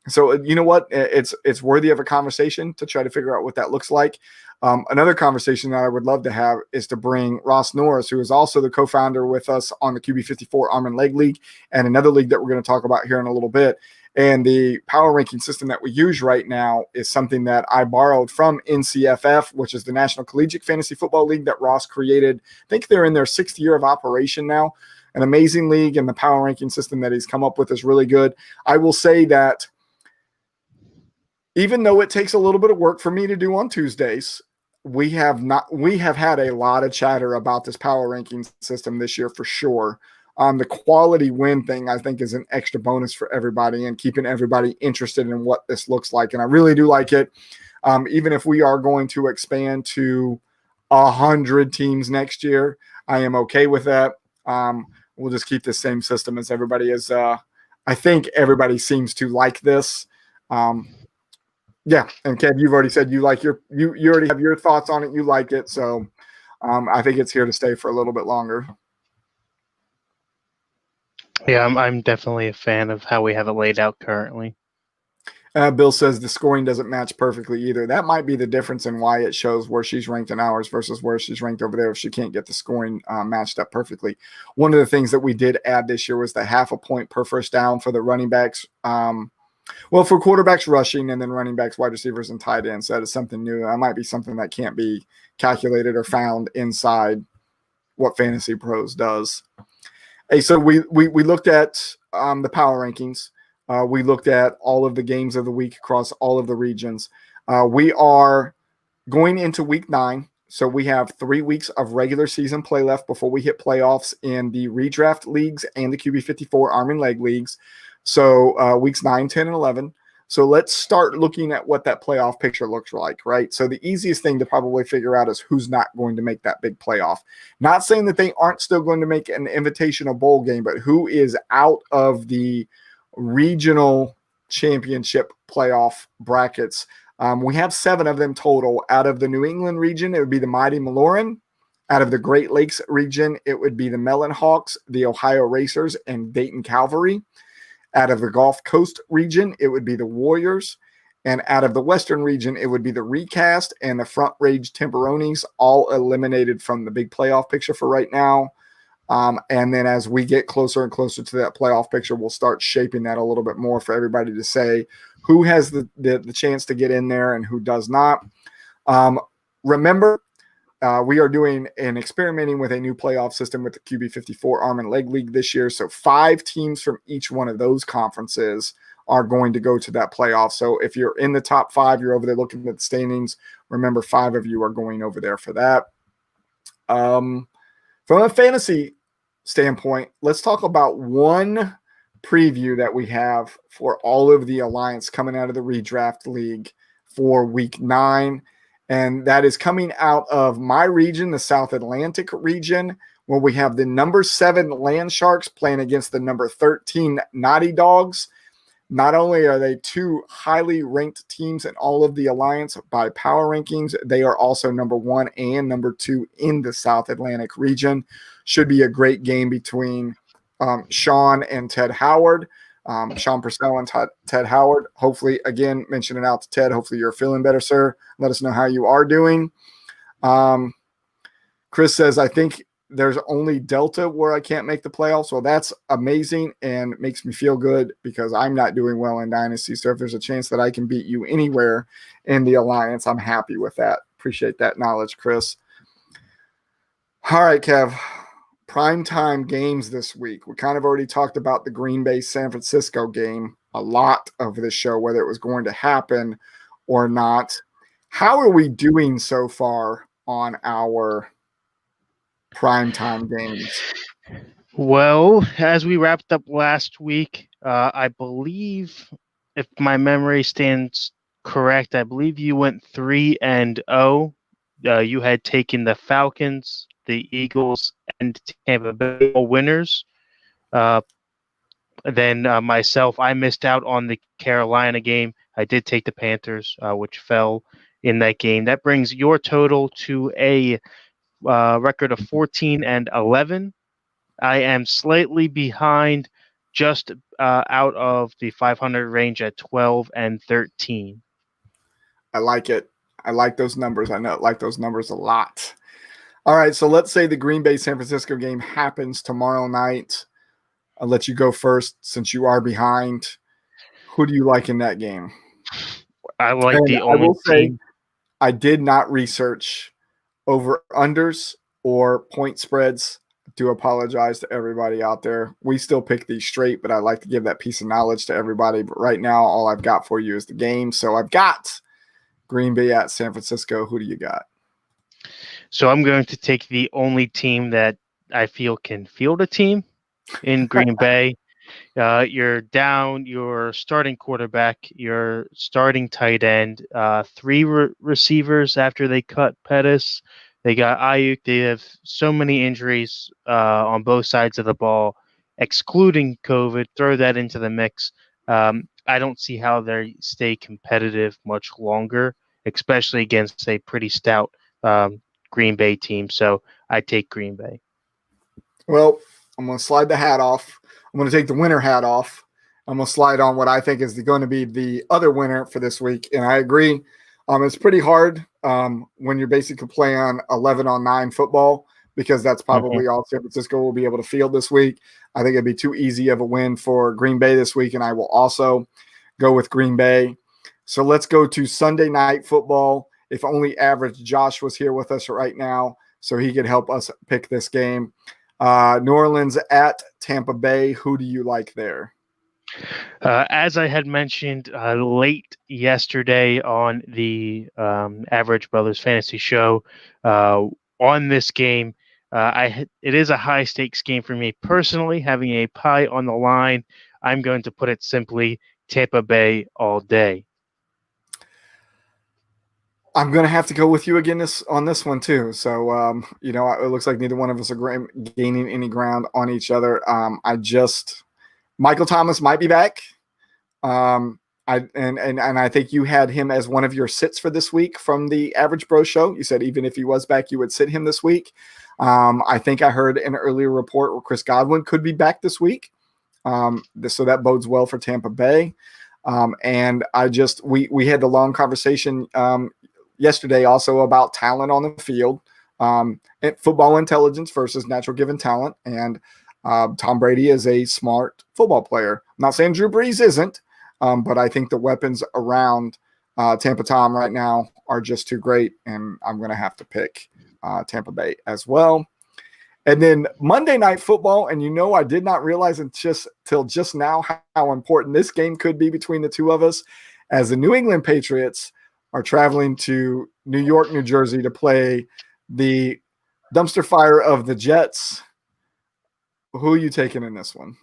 So you know what? It's worthy of a conversation to try to figure out what that looks like. Another conversation that I would love to have is to bring Ross Norris, who is also the co-founder with us on the QB54 Arm and Leg League, and another league that we're going to talk about here in a little bit. And the power ranking system that we use right now is something that I borrowed from NCFF, which is the National Collegiate Fantasy Football League that Ross created. I think they're in their 6th year of operation now. An amazing league, and the power ranking system that he's come up with is really good. I will say that even though it takes a little bit of work for me to do on Tuesdays, we have had a lot of chatter about this power ranking system this year for sure. The quality win thing, I think, is an extra bonus for everybody and keeping everybody interested in what this looks like. And I really do like it. Even if we are going to expand to 100 teams next year, I am okay with that. We'll just keep the same system as everybody is. I think everybody seems to like this. Yeah, and Kev, you've already said you like you already have your thoughts on it. You like it, so I think it's here to stay for a little bit longer. Yeah, I'm definitely a fan of how we have it laid out currently. Bill says the scoring doesn't match perfectly either. That might be the difference in why it shows where she's ranked in ours versus where she's ranked over there if she can't get the scoring matched up perfectly. One of the things that we did add this year was the 0.5 point per first down for the running backs. Well, for quarterbacks rushing and then running backs, wide receivers, and tight ends. So that is something new. That might be something that can't be calculated or found inside what Fantasy Pros does. Hey, so we looked at the power rankings. We looked at all of the games of the week across all of the regions. We are going into week 9. So we have 3 weeks of regular season play left before we hit playoffs in the redraft leagues and the QB54 Arm and Leg leagues. So weeks 9, 10, and 11. So let's start looking at what that playoff picture looks like, right? So the easiest thing to probably figure out is who's not going to make that big playoff. Not saying that they aren't still going to make an invitational bowl game, but who is out of the regional championship playoff brackets. We have 7 of them total. Out of the New England region, it would be the Mighty Maloran. Out of the Great Lakes region, it would be the Mellon Hawks, the Ohio Racers, and Dayton Cavalry. Out of the Gulf Coast region, it would be the Warriors. And out of the Western region, it would be the Recast and the Front Range Temperonis, all eliminated from the big playoff picture for right now. And then as we get closer and closer to that playoff picture, we'll start shaping that a little bit more for everybody to say who has the chance to get in there and who does not. Remember, we are doing and experimenting with a new playoff system with the QB54 Arm and Leg League this year. So 5 teams from each one of those conferences are going to go to that playoff. So if you're in the top 5, you're over there looking at the standings. Remember, 5 of you are going over there for that. From a fantasy standpoint, let's talk about one preview that we have for all of the alliance coming out of the redraft league for week 9. And that is coming out of my region, the South Atlantic region, where we have the number 7 Land Sharks playing against the number 13 Naughty Dogs. Not only are they 2 highly ranked teams in all of the alliance by power rankings, they are also number 1 and number 2 in the South Atlantic region. Should be a great game between Sean and Ted Howard. Sean Purcell and Ted Howard. Hopefully, again, mention it out to Ted. Hopefully you're feeling better, sir. Let us know how you are doing. Chris says, I think there's only Delta where I can't make the playoffs. Well, that's amazing and makes me feel good because I'm not doing well in Dynasty. So if there's a chance that I can beat you anywhere in the Alliance, I'm happy with that. Appreciate that knowledge, Chris. All right, Kev. primetime games this week. We kind of already talked about the Green Bay San Francisco game a lot of this show, whether it was going to happen or not. How are we doing so far on our primetime games? Well, as we wrapped up last week, I believe, if my memory stands correct, I believe you went 3-0. You had taken the Falcons, the Eagles, and Tampa Bay all winners. Then myself, I missed out on the Carolina game. I did take the Panthers, which fell in that game. That brings your total to a record of 14-11. I am slightly behind, just out of the 500 range at 12-13. I like it. I like those numbers. I like those numbers a lot. All right, so let's say the Green Bay San Francisco game happens tomorrow night. I'll let you go first since you are behind. Who do you like in that game? I like And the I will only say team. I did not research over unders or point spreads. I do apologize to everybody out there. We still pick these straight, but I like to give that piece of knowledge to everybody. But right now, all I've got for you is the game. So I've got Green Bay at San Francisco. Who do you got? So I'm going to take the only team that I feel can field a team in Green Bay. You're down your starting quarterback, your starting tight end, three receivers after they cut Pettis. They got Ayuk. They have so many injuries on both sides of the ball, excluding COVID. Throw that into the mix. I don't see how they stay competitive much longer, especially against a pretty stout Green Bay team. So I take Green Bay. Well, I'm going to slide the hat off. I'm going to take the winner hat off. I'm going to slide on what I think is going to be the other winner for this week. And I agree. It's pretty hard when you're basically playing on 11-on-9 football, because that's probably all San Francisco will be able to field this week. I think it'd be too easy of a win for Green Bay this week, and I will also go with Green Bay. So let's go to Sunday Night Football. If only Average Josh was here with us right now so he could help us pick this game. New Orleans at Tampa Bay. Who do you like there? As I had mentioned late yesterday on the Average Brothers Fantasy Show, on this game, it is a high stakes game for me personally. Having a pie on the line, I'm going to put it simply: Tampa Bay all day. I'm going to have to go with you again on this one too. So, it looks like neither one of us are gaining any ground on each other. Michael Thomas might be back. I think you had him as one of your sits for this week from the Average Bro Show. You said even if he was back, you would sit him this week. I think I heard an earlier report where Chris Godwin could be back this week. So that bodes well for Tampa Bay. And we had the long conversation yesterday also about talent on the field, and football intelligence versus natural given talent. And Tom Brady is a smart football player. I'm not saying Drew Brees isn't, but I think the weapons around Tampa Tom right now are just too great, and I'm going to have to pick Tampa Bay as well. And then Monday Night Football, and I did not realize till just now how important this game could be between the two of us, as the New England Patriots are traveling to New York, New Jersey to play the dumpster fire of the Jets. Who are you taking in this one?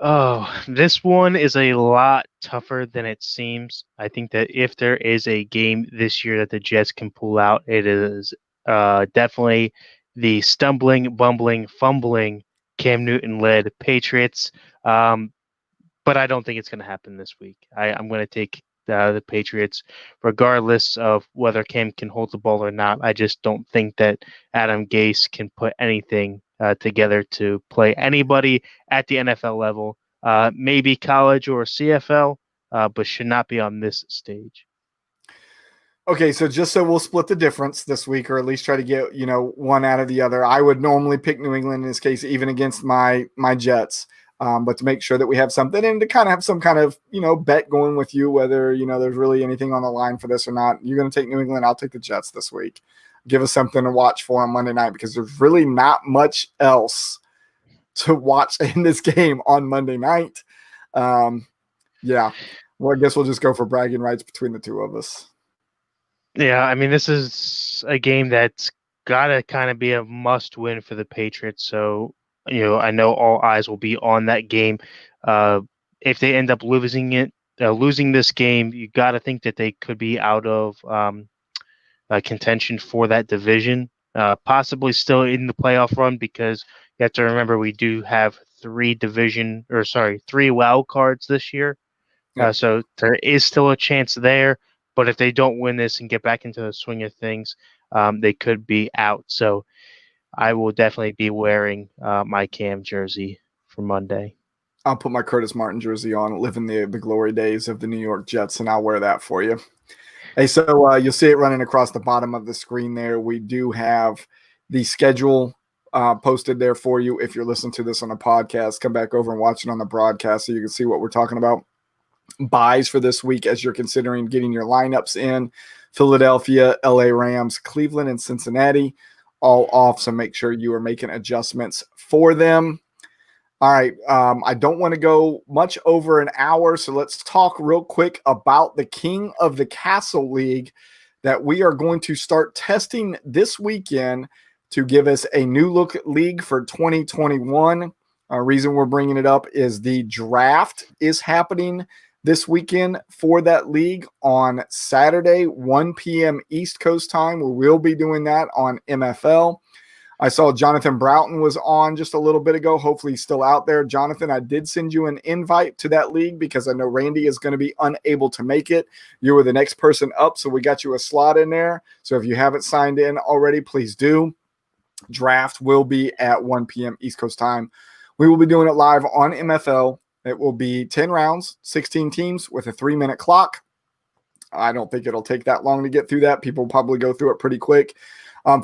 Oh, this one is a lot tougher than it seems. I think that if there is a game this year that the Jets can pull out, it is definitely the stumbling, bumbling, fumbling Cam Newton-led Patriots. But I don't think it's going to happen this week. I'm going to take the Patriots, regardless of whether Cam can hold the ball or not. I just don't think that Adam Gase can put anything together to play anybody at the NFL level. Maybe college or CFL, but should not be on this stage. Okay, so just so we'll split the difference this week, or at least try to get one out of the other. I would normally pick New England in this case, even against my Jets. But to make sure that we have something and to kind of have some kind of, bet going with you, whether, there's really anything on the line for this or not. You're going to take New England. I'll take the Jets this week. give us something to watch for on Monday night, because there's really not much else to watch in this game on Monday night. Yeah. Well, I guess we'll just go for bragging rights between the two of us. Yeah, I mean, this is a game that's got to kind of be a must win for the Patriots. So, I know all eyes will be on that game. If they end up losing this game, you got to think that they could be out of contention for that division, possibly still in the playoff run, because you have to remember we do have three wild cards this year. Yep. So there is still a chance there. But if they don't win this and get back into the swing of things, they could be out. So I will definitely be wearing my Cam jersey for Monday. I'll put my Curtis Martin jersey on, living the glory days of the New York Jets, and I'll wear that for you. Hey, so you'll see it running across the bottom of the screen there. We do have the schedule posted there for you. If you're listening to this on a podcast, come back over and watch it on the broadcast so you can see what we're talking about. Buys for this week as you're considering getting your lineups in: Philadelphia, LA Rams, Cleveland, and Cincinnati, all off. So make sure you are making adjustments for them. All right. I don't want to go much over an hour, so let's talk real quick about the King of the Castle League that we are going to start testing this weekend to give us a new look league for 2021. Reason we're bringing it up is the draft is happening this weekend for that league on Saturday, 1 p.m. East Coast time. We will be doing that on MFL. I saw Jonathan Broughton was on just a little bit ago. Hopefully he's still out there. Jonathan, I did send you an invite to that league because I know Randy is going to be unable to make it. You were the next person up, so we got you a slot in there. So if you haven't signed in already, please do. Draft will be at 1 p.m. East Coast time. We will be doing it live on MFL. It will be 10 rounds, 16 teams with a 3-minute clock. I don't think it'll take that long to get through that. People will probably go through it pretty quick.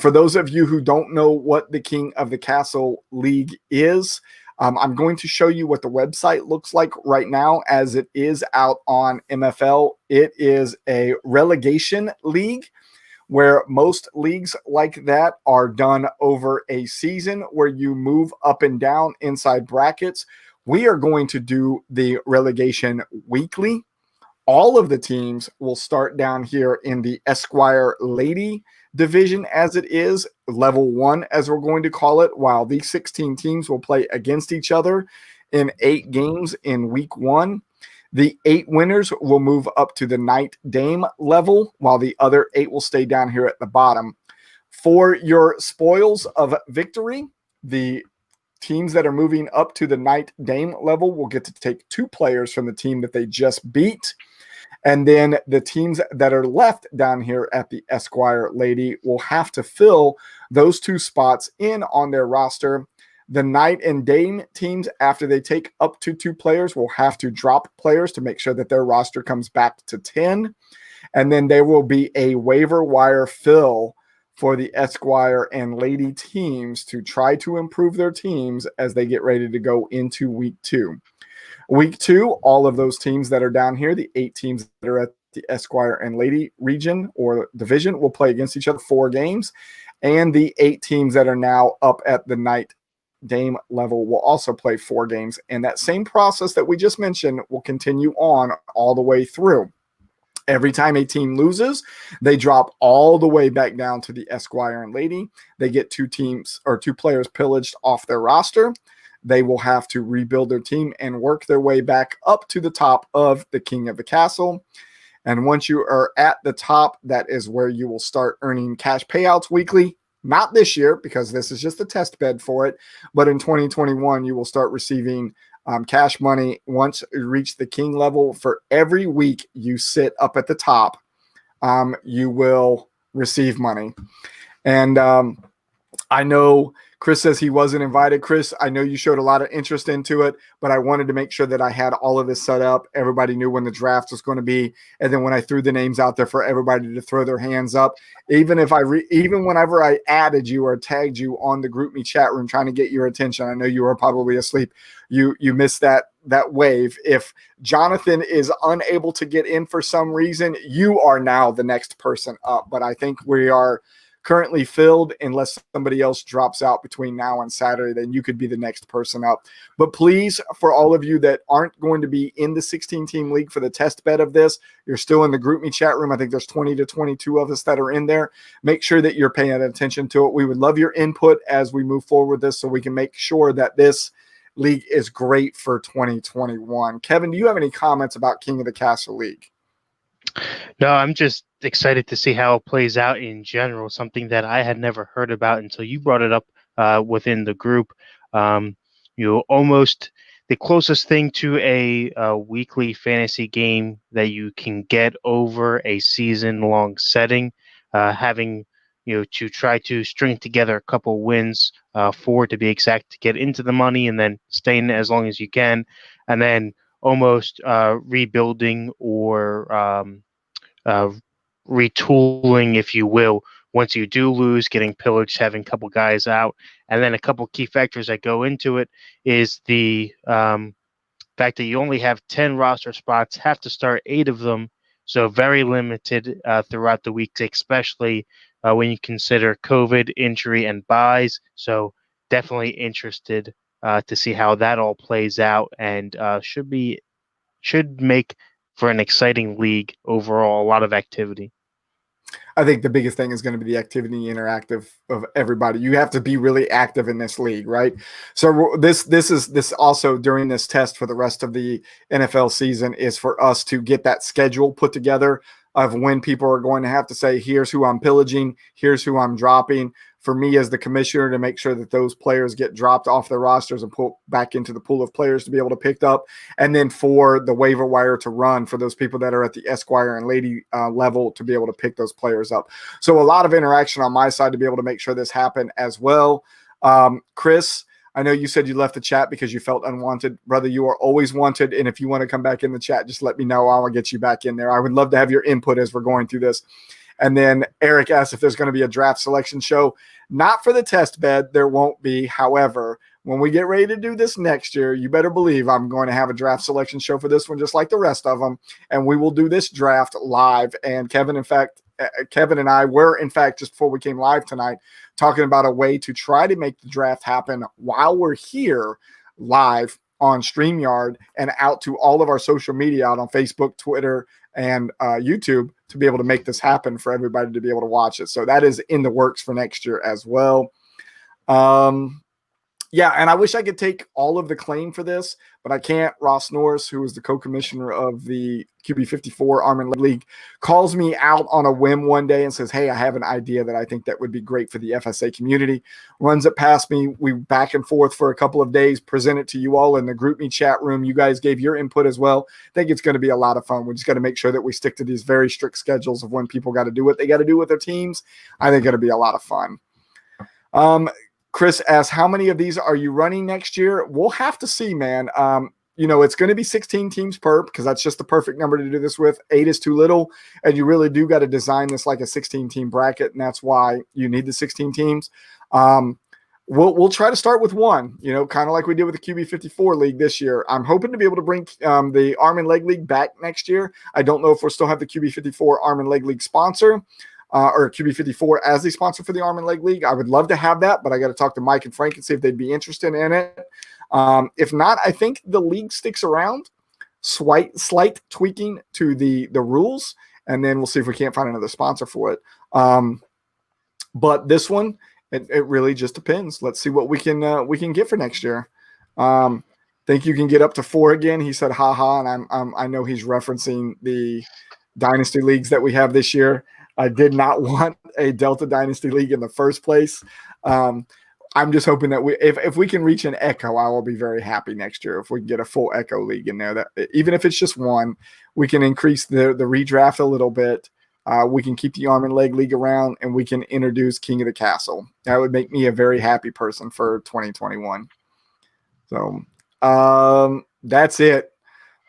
For those of you who don't know what the King of the Castle League is, I'm going to show you what the website looks like right now as it is out on MFL. It is a relegation league, where most leagues like that are done over a season where you move up and down inside brackets. We are going to do the relegation weekly. All of the teams will start down here in the Esquire Lady division, as it is level 1, as we're going to call it, while these 16 teams will play against each other in 8 games in week 1. The 8 winners will move up to the Knight Dame level, while the other 8 will stay down here at the bottom. For your spoils of victory, the teams that are moving up to the Knight Dame level will get to take 2 players from the team that they just beat. And then the teams that are left down here at the Esquire Lady will have to fill those 2 spots in on their roster. The Knight and Dame teams, after they take up to 2 players, will have to drop players to make sure that their roster comes back to 10. And then there will be a waiver wire fill for the Esquire and Lady teams to try to improve their teams as they get ready to go into week 2. Week 2, all of those teams that are down here, the 8 teams that are at the Esquire and Lady region or division, will play against each other 4 games. And the 8 teams that are now up at the Knight Dame level will also play 4 games. And that same process that we just mentioned will continue on all the way through. Every time a team loses, they drop all the way back down to the Esquire and Lady. They get 2 players pillaged off their roster. They will have to rebuild their team and work their way back up to the top of the King of the Castle. And once you are at the top, that is where you will start earning cash payouts weekly. Not this year, because this is just a test bed for it. But in 2021, you will start receiving cash money once you reach the king level. For every week you sit up at the top, you will receive money. And I know Chris says he wasn't invited. Chris, I know you showed a lot of interest into it, but I wanted to make sure that I had all of this set up. Everybody knew when the draft was going to be. And then when I threw the names out there for everybody to throw their hands up, even whenever I added you or tagged you on the GroupMe chat room trying to get your attention, I know you were probably asleep. You missed that wave. If Jonathan is unable to get in for some reason, you are now the next person up. But I think we are currently filled unless somebody else drops out between now and Saturday. Then you could be the next person up. But please, for all of you that aren't going to be in the 16-team league for the test bed of this, you're still in the GroupMe chat room. I think there's 20 to 22 of us that are in there. Make sure that you're paying attention to it. We would love your input as we move forward with this so we can make sure that this league is great for 2021. Kevin, do you have any comments about King of the Castle League? No, I'm just excited to see how it plays out in general, something that I had never heard about until you brought it up within the group. Almost the closest thing to a weekly fantasy game that you can get over a season-long setting, having to try to string together a couple wins, 4 to be exact, to get into the money and then stay in as long as you can, and then almost rebuilding or retooling, if you will, once you do lose, getting pillaged, having a couple guys out. And then a couple key factors that go into it is the fact that you only have 10 roster spots, have to start 8 of them, so very limited throughout the week, especially when you consider COVID, injury, and buys. So definitely interested to see how that all plays out, and should make for an exciting league overall, a lot of activity. I think the biggest thing is going to be the activity interactive of everybody. You have to be really active in this league, right? So this also during this test for the rest of the NFL season is for us to get that schedule put together of when people are going to have to say, here's who I'm pillaging, here's who I'm dropping. For me as the commissioner to make sure that those players get dropped off their rosters and put back into the pool of players to be able to pick up. And then for the waiver wire to run for those people that are at the Esquire and Lady level to be able to pick those players up. So a lot of interaction on my side to be able to make sure this happened as well. Chris, I know you said you left the chat because you felt unwanted. Brother, you are always wanted. And if you want to come back in the chat, just let me know. I'll get you back in there. I would love to have your input as we're going through this. And then Eric asked if there's going to be a draft selection show. Not for the test bed. There won't be. However, when we get ready to do this next year, you better believe I'm going to have a draft selection show for this one, just like the rest of them. And we will do this draft live. And Kevin and I were, in fact, just before we came live tonight, talking about a way to try to make the draft happen while we're here live on StreamYard and out to all of our social media out on Facebook, Twitter, and YouTube to be able to make this happen for everybody to be able to watch it. So that is in the works for next year as well. Yeah, and I wish I could take all of the claim for this, but I can't. Ross Norris, who is the co-commissioner of the QB54 Arm and Leg League, calls me out on a whim one day and says, hey, I have an idea that I think that would be great for the FSA community. Runs it past me. We back and forth for a couple of days, present it to you all in the GroupMe chat room. You guys gave your input as well. I think it's going to be a lot of fun. We just got to make sure that we stick to these very strict schedules of when people got to do what they got to do with their teams. I think it'll be a lot of fun. Chris asks, how many of these are you running next year? We'll have to see, man. It's going to be 16 teams per because that's just the perfect number to do this with. 8 is too little, and you really do got to design this like a 16-team bracket, and that's why you need the 16 teams. We'll try to start with 1, kind of like we did with the QB54 league this year. I'm hoping to be able to bring the Arm and Leg League back next year. I don't know if we'll still have the QB54 Arm and Leg League sponsor. Or QB54 as the sponsor for the Arm and Leg League. I would love to have that, but I got to talk to Mike and Frank and see if they'd be interested in it. If not, I think the league sticks around. Slight tweaking to the rules, and then we'll see if we can't find another sponsor for it. But this one, it really just depends. Let's see what we can get for next year. Think you can get up to 4 again. He said, haha, and I know he's referencing the dynasty leagues that we have this year. I did not want a Delta Dynasty League in the first place. I'm just hoping that if we can reach an Echo, I will be very happy next year. If we can get a full Echo League in there, that even if it's just 1, we can increase the redraft a little bit. We can keep the Arm and Leg League around, and we can introduce King of the Castle. That would make me a very happy person for 2021. So that's it.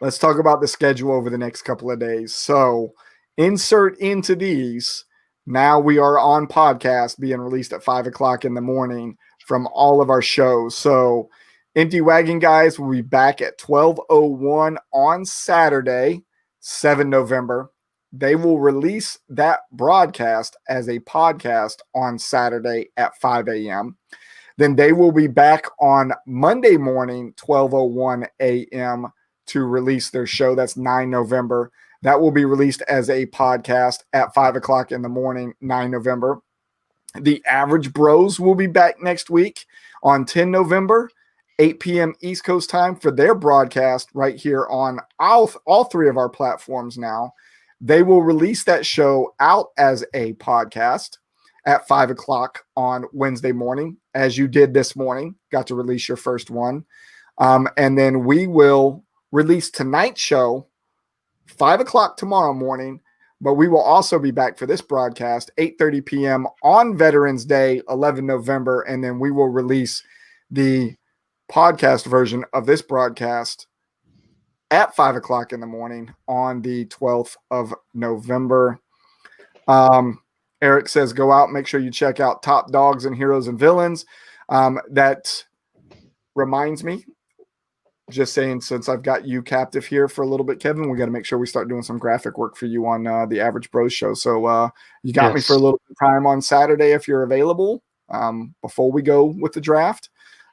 Let's talk about the schedule over the next couple of days. So insert into these. Now we are on podcast being released at 5 o'clock in the morning from all of our shows. So Empty Wagon Guys will be back at 12:01 on Saturday, 7 November. they will release that broadcast as a podcast on Saturday at 5 a.m. Then they will be back on Monday morning, 12:01 a.m. to release their show. That's 9 November. That will be released as a podcast at 5 o'clock in the morning, 9 November. The Average Bros will be back next week on 10 November, 8 p.m. East Coast time for their broadcast right here on all three of our platforms now. They will release that show out as a podcast at 5 o'clock on Wednesday morning, as you did this morning. Got to release your first one. And then we will release tonight's show 5 o'clock tomorrow morning, but we will also be back for this broadcast 8:30 p.m. on Veterans Day, 11 November, and then we will release the podcast version of this broadcast at 5 o'clock in the morning on the 12th of November. Eric says, go out, make sure you check out Top Dogs and Heroes and Villains. That reminds me, just saying, since I've got you captive here for a little bit, Kevin, we got to make sure we start doing some graphic work for you on the Average Bros show. So you got me for a little bit of time on Saturday if you're available before we go with the draft.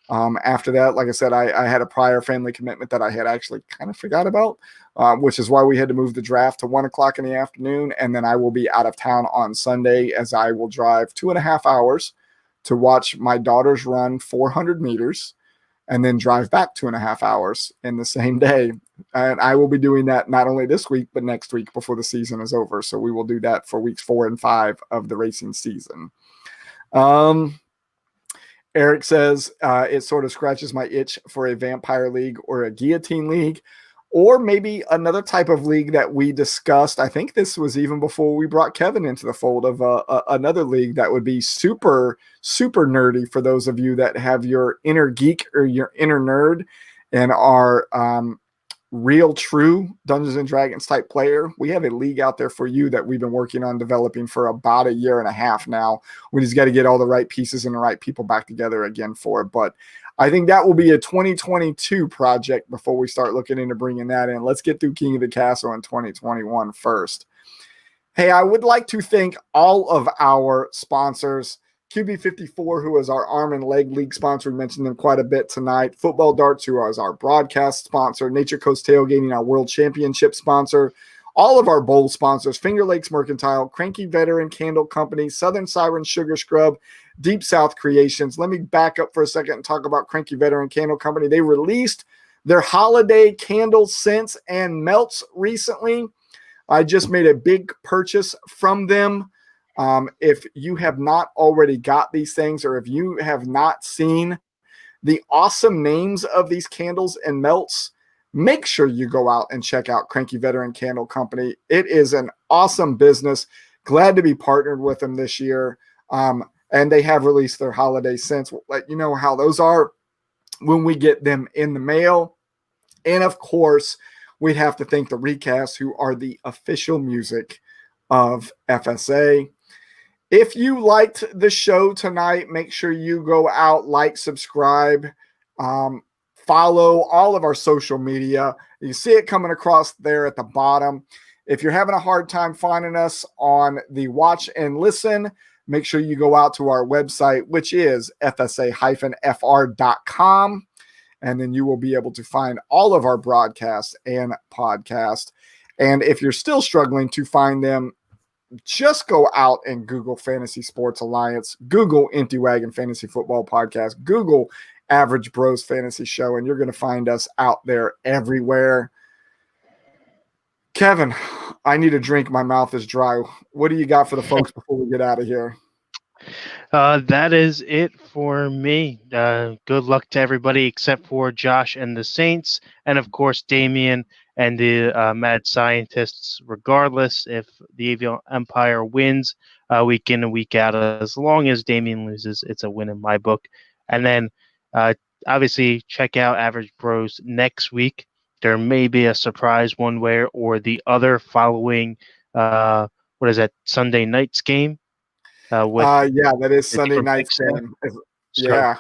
After that, like I said, I had a prior family commitment that I had actually kind of forgot about, which is why we had to move the draft to 1 o'clock in the afternoon. And then I will be out of town on Sunday, as I will drive 2.5 hours to watch my daughters run 400 meters and then drive back 2.5 hours in the same day. And I will be doing that not only this week, but next week before the season is over. So we will do that for weeks 4 and 5 of the racing season. Eric says it sort of scratches my itch for a vampire league or a guillotine league, or maybe another type of league that we discussed. I think this was even before we brought Kevin into the fold of another league that would be super, super nerdy for those of you that have your inner geek or your inner nerd and are real true Dungeons and Dragons type player. We have a league out there for you that we've been working on developing for about 1.5 years now. We just got to get all the right pieces and the right people back together again for it. But I think that will be a 2022 project before we start looking into bringing that in. Let's get through King of the Castle in 2021 first. Hey, I would like to thank all of our sponsors. QB54, who is our arm and leg league sponsor. We mentioned them quite a bit tonight. Football Darts, who is our broadcast sponsor. Nature Coast Tailgating, our world championship sponsor. All of our bowl sponsors, Finger Lakes Mercantile, Cranky Veteran Candle Company, Southern Siren Sugar Scrub, Deep South Creations. Let me back up for a second and talk about Cranky Veteran Candle Company. They released their holiday candle scents and melts recently. I just made a big purchase from them. If you have not already got these things, or if you have not seen the awesome names of these candles and melts, make sure you go out and check out Cranky Veteran Candle Company. It is an awesome business. Glad to be partnered with them this year. And they have released their holiday scents. We'll let you know how those are when we get them in the mail. And of course, we'd have to thank the Recast, who are the official music of FSA. If you liked the show tonight, make sure you go out, like, subscribe, follow all of our social media. You see it coming across there at the bottom. If you're having a hard time finding us on the watch and listen, make sure you go out to our website, which is fsa-fr.com. And then you will be able to find all of our broadcasts and podcasts. And if you're still struggling to find them, just go out and Google Fantasy Sports Alliance, Google Empty Wagon Fantasy Football Podcast, Google Average Bros Fantasy Show, and you're going to find us out there everywhere. Kevin, I need a drink. My mouth is dry. What do you got for the folks before we get out of here? That is it for me. Good luck to everybody except for Josh and the Saints, and of course Damien and the mad scientists. Regardless if the Evil Empire wins week in and week out, as long as Damien loses, it's a win in my book. And then obviously check out Average Bros next week. There may be a surprise one way or the other following Sunday night's game. Yeah, that is Sunday night's game. Yeah.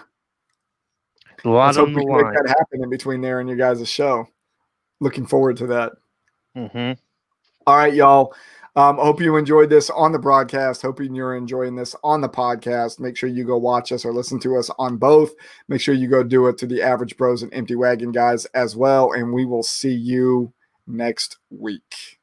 A lot Let's hope on we the can line. make that happen in between there and your guys' show. Looking forward to that. Mm-hmm. All right, y'all. Hope you enjoyed this on the broadcast. Hoping you're enjoying this on the podcast. Make sure you go watch us or listen to us on both. Make sure you go do it to the Average Bros and Empty Wagon guys as well. And we will see you next week.